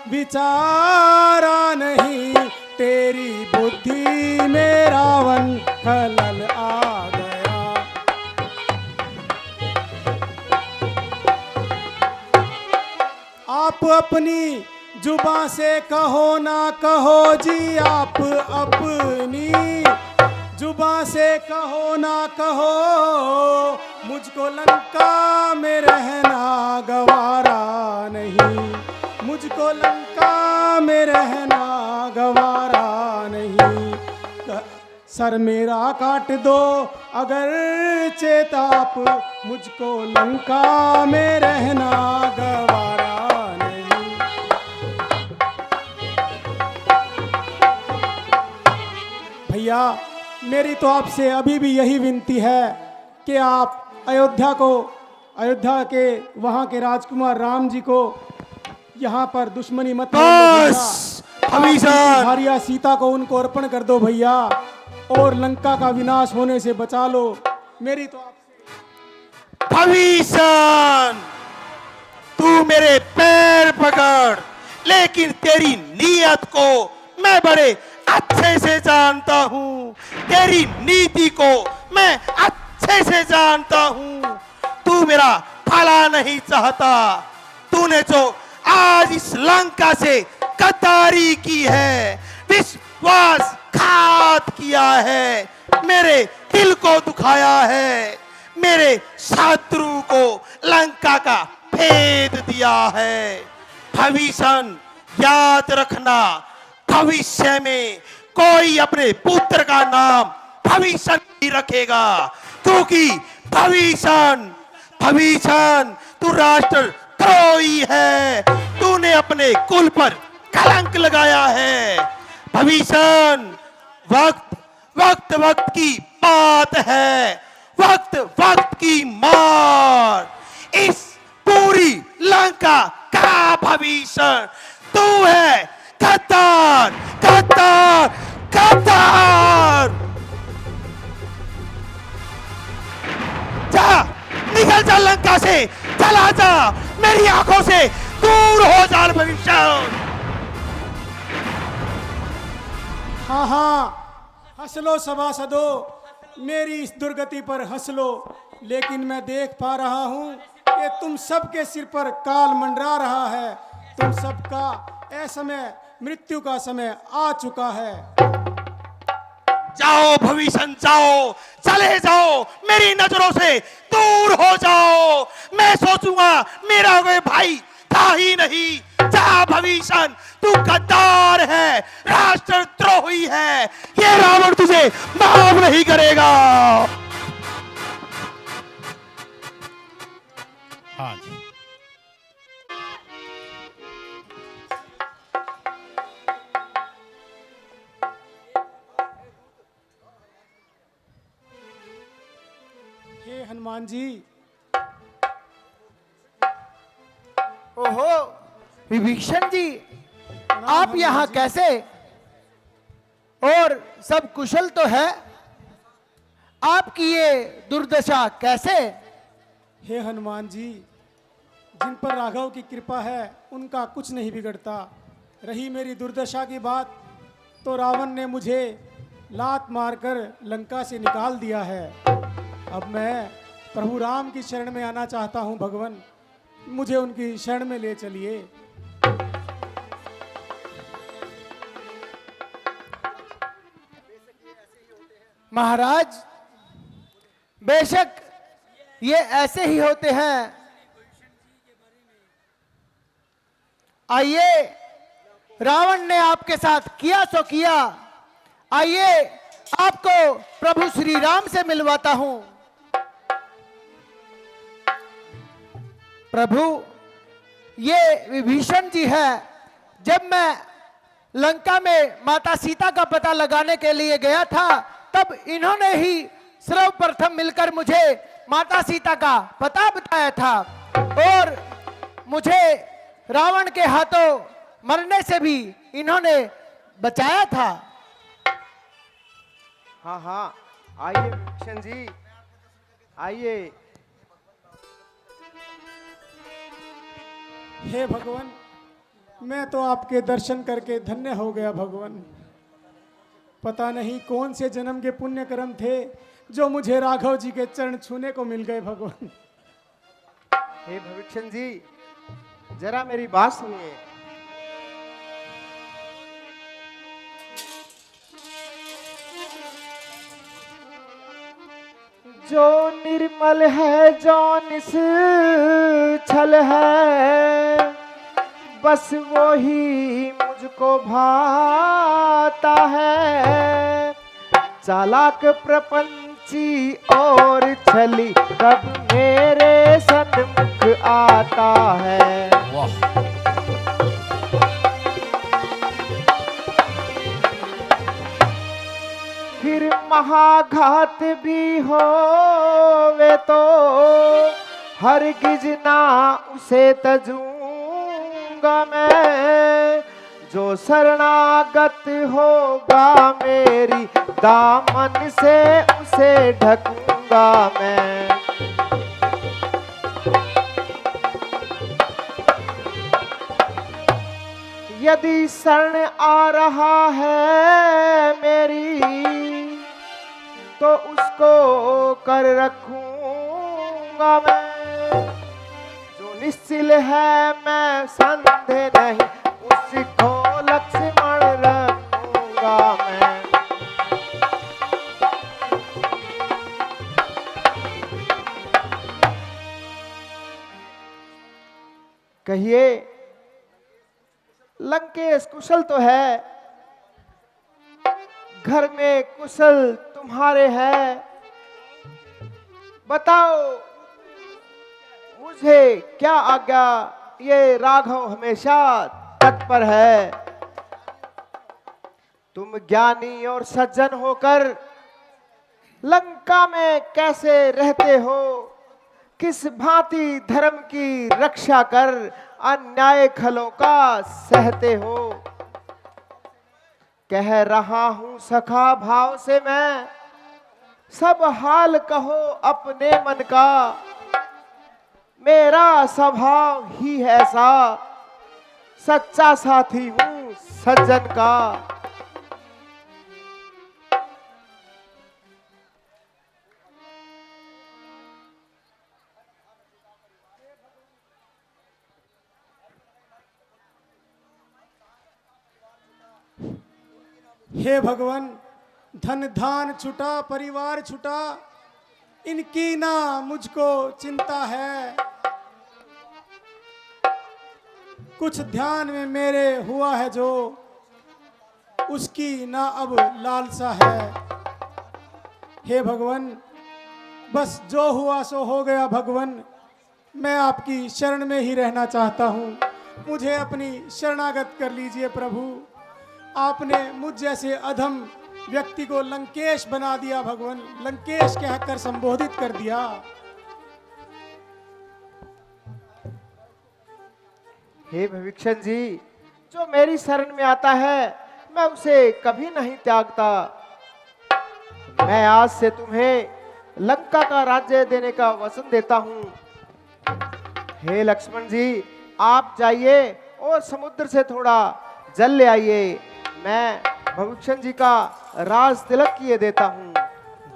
S8: विचारा नहीं। तेरी बुद्धि में रावण खलल आ गया। आप अपनी जुबां से कहो ना कहो जी, आप अपनी जुबां से कहो ना कहो। मुझको लंका में रहना गवारा नहीं। मुझको लंका में रहना गवारा नहीं। सर मेरा काट दो अगर चेताप, मुझको लंका में रहना गवारा नहीं। भैया, मेरी तो आपसे अभी भी यही विनती है कि आप अयोध्या के वहाँ के राजकुमार राम जी को यहाँ पर दुश्मनी मत भारिया सीता को उनको अर्पण कर दो भैया, और लंका का विनाश होने से बचा लो। मेरी तो आपसे
S4: भविष्य, तू मेरे पैर पकड़, लेकिन तेरी नीयत को मैं बड़े अच्छे से जानता हूँ। तेरी नीति को मैं अच्छे से जानता हूँ। तू मेरा भला नहीं चाहता। तूने जो आज इस लंका से गद्दारी की है विश्वासघात किया है, मेरे दिल को दुखाया है, मेरे शत्रु को लंका का भेद दिया है। भविष्य याद रखना, भविष्य में कोई अपने पुत्र का नाम भविष्य नहीं रखेगा, क्योंकि भविष्य तू राष्ट्र द्रोही है, तूने अपने कुल पर कलंक लगाया है। भविष्य वक्त की बात है, वक्त की मार। इस पूरी लंका का भविष्य तू है, गद्दार गद्दार गद्दार। जा, निकल जा लंका से, चला जा, मेरी आंखों से दूर हो जा भविष्य।
S8: हाँ हाँ, हंस लो सभासदों, मेरी इस दुर्गति पर हंस लो, लेकिन मैं देख पा रहा हूँ कि तुम सबके सिर पर काल मंडरा रहा है। तुम सबका असमय मृत्यु का समय आ चुका है।
S4: जाओ भविष्य, जाओ, चले जाओ, मेरी नजरों से दूर हो जाओ। मैं सोचूंगा मेरा कोई भाई था ही नहीं। जा भविष्य, तू गद्दार है, राष्ट्रद्रोही है, ये रावण तुझे माफ नहीं करेगा।
S3: हाँ जी।
S8: हे हनुमान जी।
S5: ओहो विभीषण जी, आप यहाँ कैसे? और सब कुशल तो है? आपकी ये दुर्दशा कैसे?
S8: हे हनुमान जी, जिन पर राघव की कृपा है उनका कुछ नहीं बिगड़ता। रही मेरी दुर्दशा की बात, तो रावण ने मुझे लात मारकर लंका से निकाल दिया है। अब मैं प्रभु राम की शरण में आना चाहता हूं। भगवान, मुझे उनकी शरण में ले चलिए।
S5: महाराज, बेशक ये ऐसे ही होते हैं। आइए, रावण ने आपके साथ किया सो किया। आइए, आपको प्रभु श्री राम से मिलवाता हूं। प्रभु, ये विभीषण जी है। जब मैं लंका में माता सीता का पता लगाने के लिए गया था, तब इन्होंने ही सर्वप्रथम मिलकर मुझे माता सीता का पता बताया था और मुझे रावण के हाथों मरने से भी इन्होंने बचाया था।
S6: हाँ हाँ, आइए विभीषण जी, आइए।
S8: हे भगवान, मैं तो आपके दर्शन करके धन्य हो गया। भगवान, पता नहीं कौन से जन्म के पुण्य कर्म थे जो मुझे राघव जी के चरण छूने को मिल गए। भगवान,
S6: हे विभीषण जी, जरा मेरी बात सुनिए। जो निर्मल है, जो निश्चल है, बस वो ही मुझको भाता है। चालाक प्रपंची और छली कब मेरे सन्मुख आता है।
S3: वाह।
S6: फिर महाघात भी होवे तो हरगिज ना उसे तजूंगा मैं। जो शरणागत होगा मेरी दामन से उसे ढकूंगा मैं। यदि शरण आ रहा है मेरी, तो उसको कर रखूंगा मैं। जो निश्चिल है मैं संदेह नहीं, उसको लक्ष्मण रखूंगा
S5: कहिए, लंकेश कुशल तो है, घर में कुशल तुम्हारे है। बताओ मुझे क्या आज्ञा, ये राघव हमेशा तत्पर है। तुम ज्ञानी और सज्जन होकर लंका में कैसे रहते हो? किस भांति धर्म की रक्षा कर अन्याय खलों का सहते हो? कह रहा हूं सखा भाव से मैं, सब हाल कहो अपने मन का। मेरा स्वभाव ही ऐसा, सच्चा साथी हूं सज्जन का।
S8: हे भगवान, धन धान छुटा, परिवार छुटा, इनकी ना मुझको चिंता है। कुछ ध्यान में मेरे हुआ है जो, उसकी ना अब लालसा है। हे भगवान, बस जो हुआ सो हो गया भगवान। मैं आपकी शरण में ही रहना चाहता हूँ, मुझे अपनी शरणागत कर लीजिए प्रभु। आपने मुझ जैसे अधम व्यक्ति को लंकेश बना दिया भगवान, लंकेश कहकर संबोधित कर दिया।
S5: हे भविक्षण जी, जो मेरी शरण में आता है मैं उसे कभी नहीं त्यागता। मैं आज से तुम्हें लंका का राज्य देने का वचन देता हूँ। हे लक्ष्मण जी, आप जाइए और समुद्र से थोड़ा जल ले आइए। मैं भविक्षण जी का राज तिलक किए देता हूँ।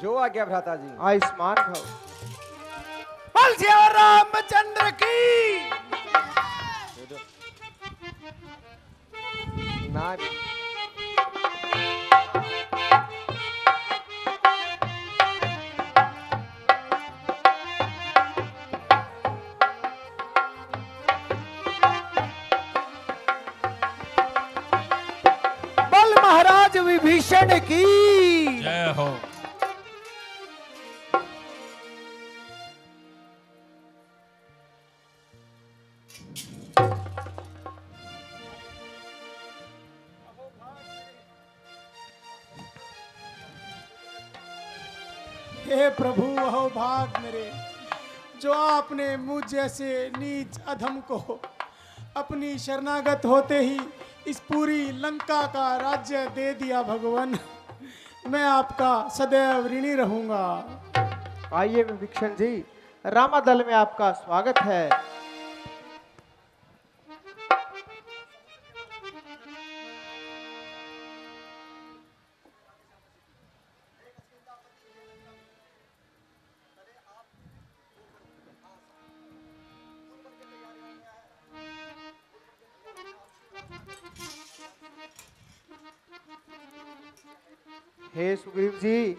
S6: जो आज्ञा भ्राता जी।
S5: आयुष्मान भव।
S2: बोल सिया रामचंद्र की।
S5: ना
S2: महाराज विभीषण की
S3: जय हो।
S8: हे प्रभु, अहो भाग मेरे, जो आपने मुझ जैसे नीच अधम को अपनी शरणागत होते ही इस पूरी लंका का राज्य दे दिया भगवान। मैं आपका सदैव ऋणी रहूंगा।
S5: आइए विभीषण जी, रामादल में आपका स्वागत है। हे सुग्रीव जी,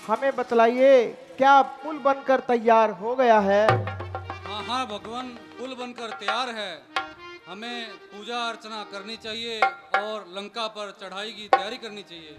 S5: हमें बतलाइए, क्या पुल बनकर तैयार हो गया है?
S9: हाँ हाँ भगवान, पुल बनकर तैयार है। हमें पूजा अर्चना करनी चाहिए और लंका पर चढ़ाई की तैयारी करनी चाहिए।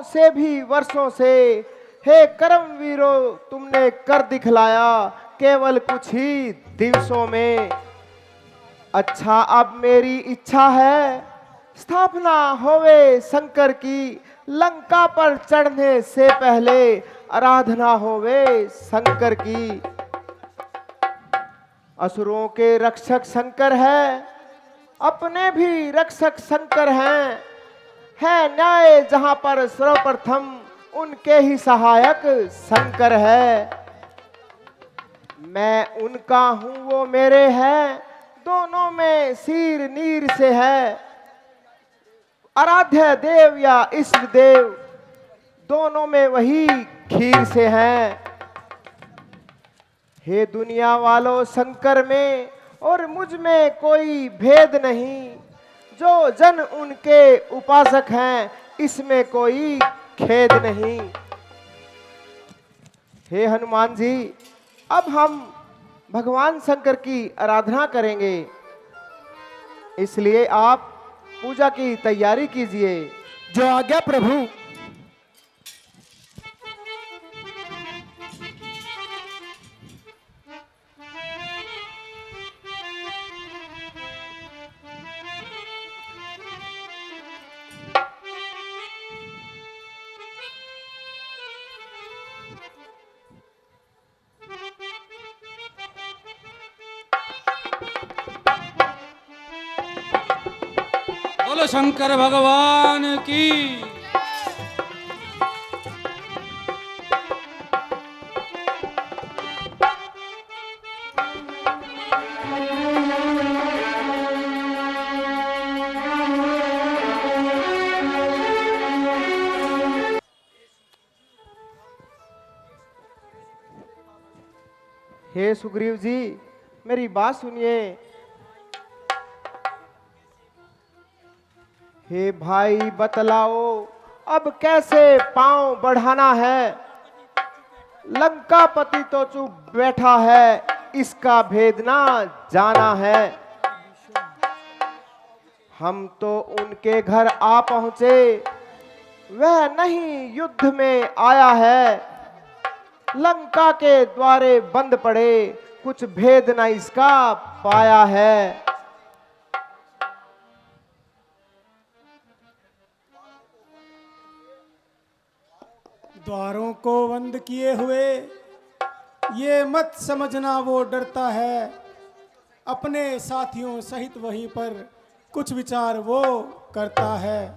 S5: से भी वर्षों से हे कर्मवीरो तुमने कर दिखलाया केवल कुछ ही दिवसों में। अच्छा, अब मेरी इच्छा है स्थापना होवे शंकर की, लंका पर चढ़ने से पहले आराधना होवे शंकर की। असुरों के रक्षक शंकर है, अपने भी रक्षक शंकर हैं। है न्याय जहां पर सर्वप्रथम उनके ही सहायक शंकर है। मैं उनका हूं, वो मेरे हैं, दोनों में शीर नीर से है, आराध्य देव या इष्ट देव, दोनों में वही खीर से है। हे दुनिया वालों, शंकर में और मुझ में कोई भेद नहीं, जो जन उनके उपासक हैं इसमें कोई खेद नहीं। हे हनुमान जी, अब हम भगवान शंकर की आराधना करेंगे, इसलिए आप पूजा की तैयारी कीजिए।
S8: जो आज्ञा प्रभु।
S9: बोलो शंकर भगवान की।
S5: हे सुग्रीव जी, मेरी बात सुनिए। हे भाई बतलाओ, अब कैसे पांव बढ़ाना है? लंकापति तो चुप बैठा है, इसका भेद ना जाना है। हम तो उनके घर आ पहुंचे, वह नहीं युद्ध में आया है। लंका के द्वारे बंद पड़े, कुछ भेद ना इसका पाया है।
S8: द्वारों को बंद किए हुए ये मत समझना वो डरता है, अपने साथियों सहित वहीं पर कुछ विचार वो करता है।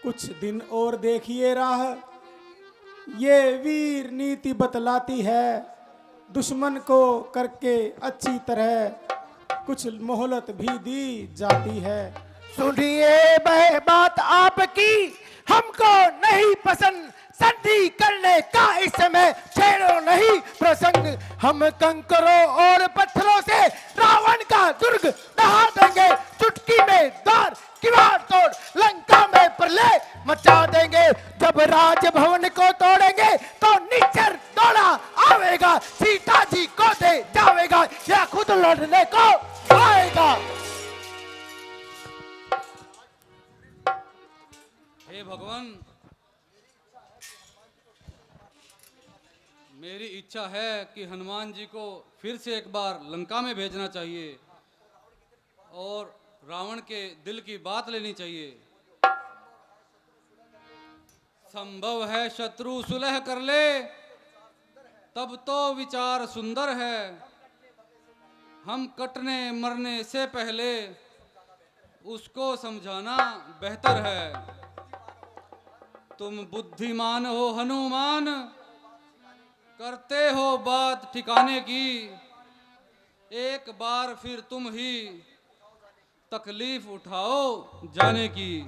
S8: कुछ दिन और देखिए राह, ये वीर नीति बतलाती है। दुश्मन को करके अच्छी तरह कुछ मोहलत भी दी जाती है।
S5: सुनिए वह बात आपकी हमको नहीं पसंद, संधि करने का इस समय छेड़ो नहीं प्रसंग। हम कंकरों और पत्थरों से रावण का दुर्ग ढहा देंगे, चुटकी में द्वार किवाड़ तोड़ लंका में प्रलय मचा देंगे। जब राजभवन को तोड़ेंगे तो निच्चर दौड़ा आवेगा, सीता जी को दे जावेगा या खुद लड़ने को आएगा।
S9: हे भगवान, मेरी इच्छा है कि हनुमान जी को फिर से एक बार लंका में भेजना चाहिए और रावण के दिल की बात लेनी चाहिए। संभव है शत्रु सुलह कर ले, तब तो विचार सुंदर है। हम कटने मरने से पहले उसको समझाना बेहतर है। तुम बुद्धिमान हो हनुमान, करते हो बात ठिकाने की। एक बार फिर तुम ही तकलीफ उठाओ जाने की।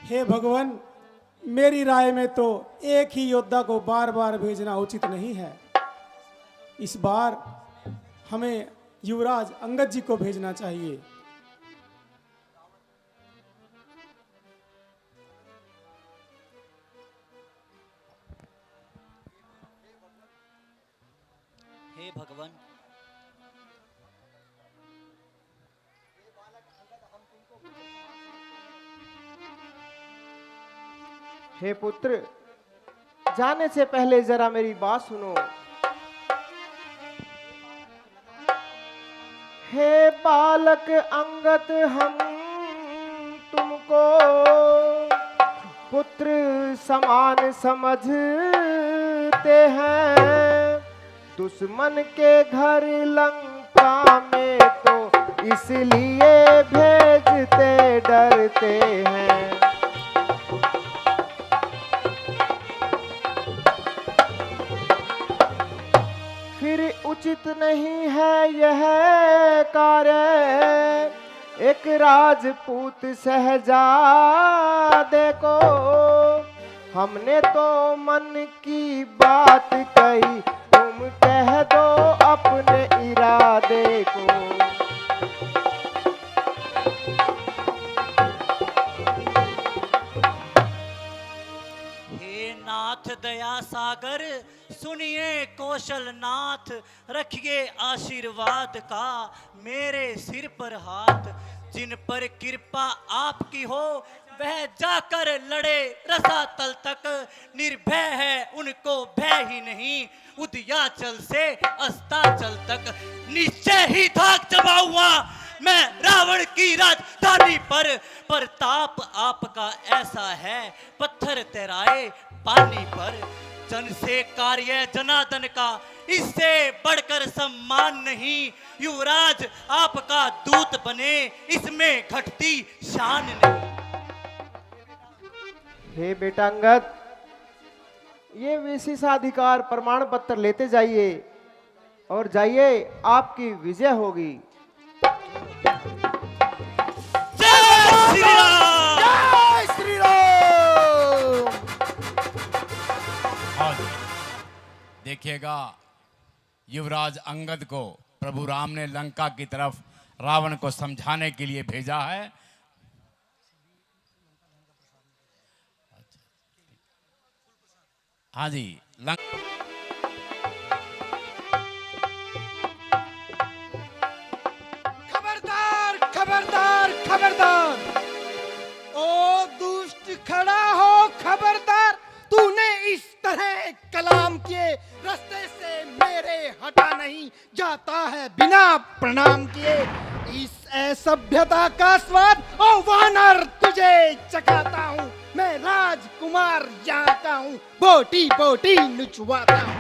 S8: हे भगवान, मेरी राय में तो एक ही योद्धा को बार बार भेजना उचित नहीं है। इस बार हमें युवराज अंगद जी को भेजना चाहिए।
S12: हे भगवान,
S5: हे पुत्र, जाने से पहले जरा मेरी बात सुनो। हे बालक अंगद, हम तुमको पुत्र समान समझते जाते हैं दुश्मन के घर लंका में, तो इसलिए भेजते डरते हैं। फिर उचित नहीं है यह कार्य एक राजपूत शहजादे को। हमने तो मन की बात कही, तुम कह दो अपने इरादे को।
S12: हे नाथ दया सागर, सुनिए कौशल नाथ, रखिए आशीर्वाद का मेरे सिर पर हाथ। जिन पर कृपा आपकी हो वह जाकर लड़े रसातल तक, निर्भय है उनको भय ही नहीं, उदयाचल से अस्ताचल तक। निश्चय ही धाक जमा हुआ मैं रावण की राजधानी पर, प्रताप आपका ऐसा है पत्थर तैराए पानी पर। जन से कार्य जनार्दन का इससे बढ़कर सम्मान नहीं, युवराज आपका दूत बने इसमें घटती शान नहीं।
S5: हे बेटा अंगद, ये विशेषाधिकार प्रमाण पत्र लेते जाइए और जाइए, आपकी विजय होगी।
S12: जय श्री राम।
S5: जय श्री राम।
S3: हाँ जी, देखिएगा युवराज अंगद को प्रभु राम ने लंका की तरफ रावण को समझाने के लिए भेजा है। हाँ जी,
S8: खबरदार खबरदार खबरदार, ओ दुष्ट खड़ा हो खबरदार। तूने इस तरह कलाम किए रास्ते से मेरे हटा नहीं जाता है बिना प्रणाम किए। इस असभ्यता का स्वाद ओ वानर तुझे चखाता हूँ, मैं राजकुमार जानता हूँ, बोटी बोटी नुचवाता हूँ।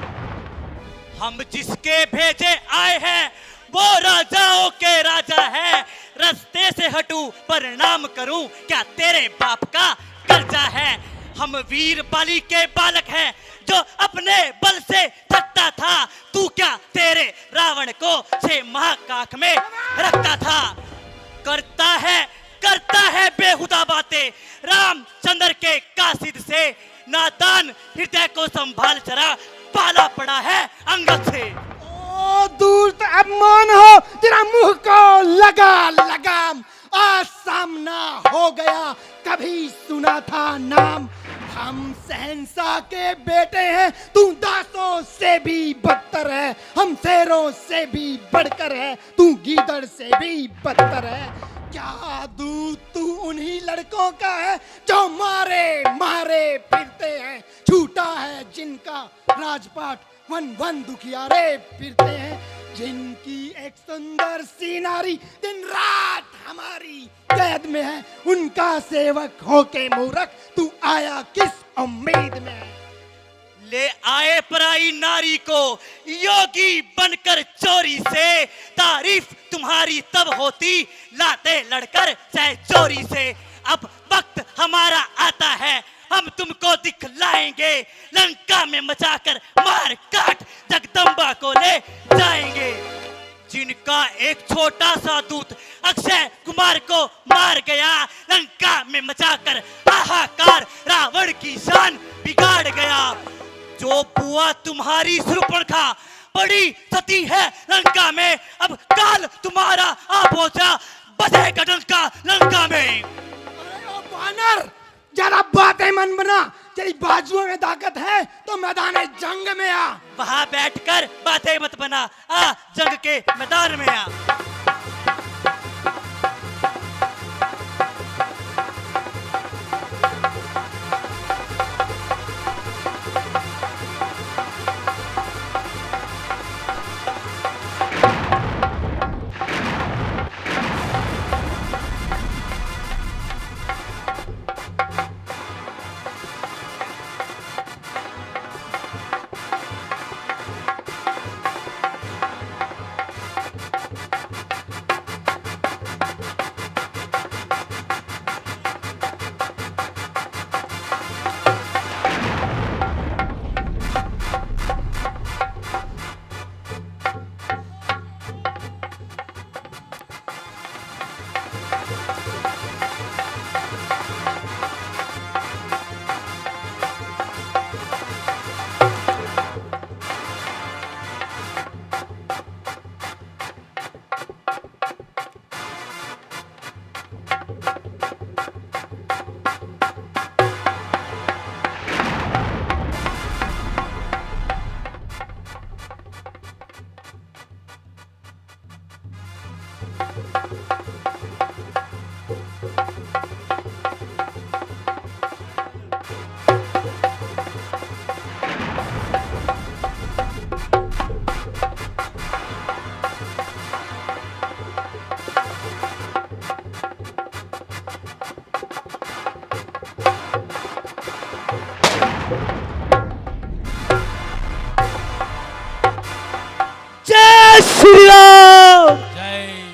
S12: हम जिसके भेजे आए हैं वो राजाओं के राजा है, रास्ते से हटूं प्रणाम करूं क्या तेरे बाप का कर्जा है। हम वीर बाली के बालक हैं जो अपने बल से थकता था, तू क्या तेरे रावण को 6 माह काख में रखता था। करता है बेहुदा बातें रामचंद्र के कासिद से, नादान हृदय को संभाल जरा पाला पड़ा है अंगद से।
S8: ओ दूर अपमान हो तेरा, मुंह को लगा लगाम, आज सामना हो गया कभी सुना था नाम। हम शहंशाह के बेटे हैं, तू दासों से भी बदतर है, हम शेरों से भी बढ़कर है, तू गीदड़ से भी बदतर है। क्या दूध तू उन्हीं लड़कों का है जो मारे मारे फिरते हैं, छूटा है जिनका राजपाट, वन वन दुखियारे फिरते हैं, जिनकी एक सुंदर सी नारी दिन रात हमारी कैद में है, उनका सेवक होके मूर्ख तू आया किस उम्मीद में।
S12: ले आए पराई नारी को योगी बनकर चोरी से, तारीफ तुम्हारी तब होती लाते लड़कर चाहे चोरी से। अब वक्त हमारा आता है, हम तुमको दिखलाएंगे, लंका में मचाकर मार काट जगदम्बा को ले जाएंगे। जिनका एक छोटा सा दूत अक्षय कुमार को मार गया, लंका में मचाकर हाहाकार रावण की शान बिगाड़ गया। जो बुआ तुम्हारी शूर्पणखा बड़ी सती है लंका में, अब काल तुम्हारा आ पहुंचा बजेगा डंका लंका में।
S8: अरे ओ वानर, जरा बातें मन बना, तेरी बाजुओं में ताकत है तो मैदान जंग में आ।
S12: वहां बैठकर बातें मत बना, आ जंग के मैदान में आ।
S2: जय श्री राम।
S3: जय।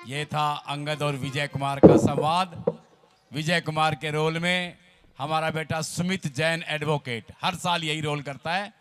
S3: ये था अंगद और विजय कुमार का संवाद। विजय कुमार के रोल में हमारा बेटा सुमित जैन एडवोकेट हर साल यही रोल करता है।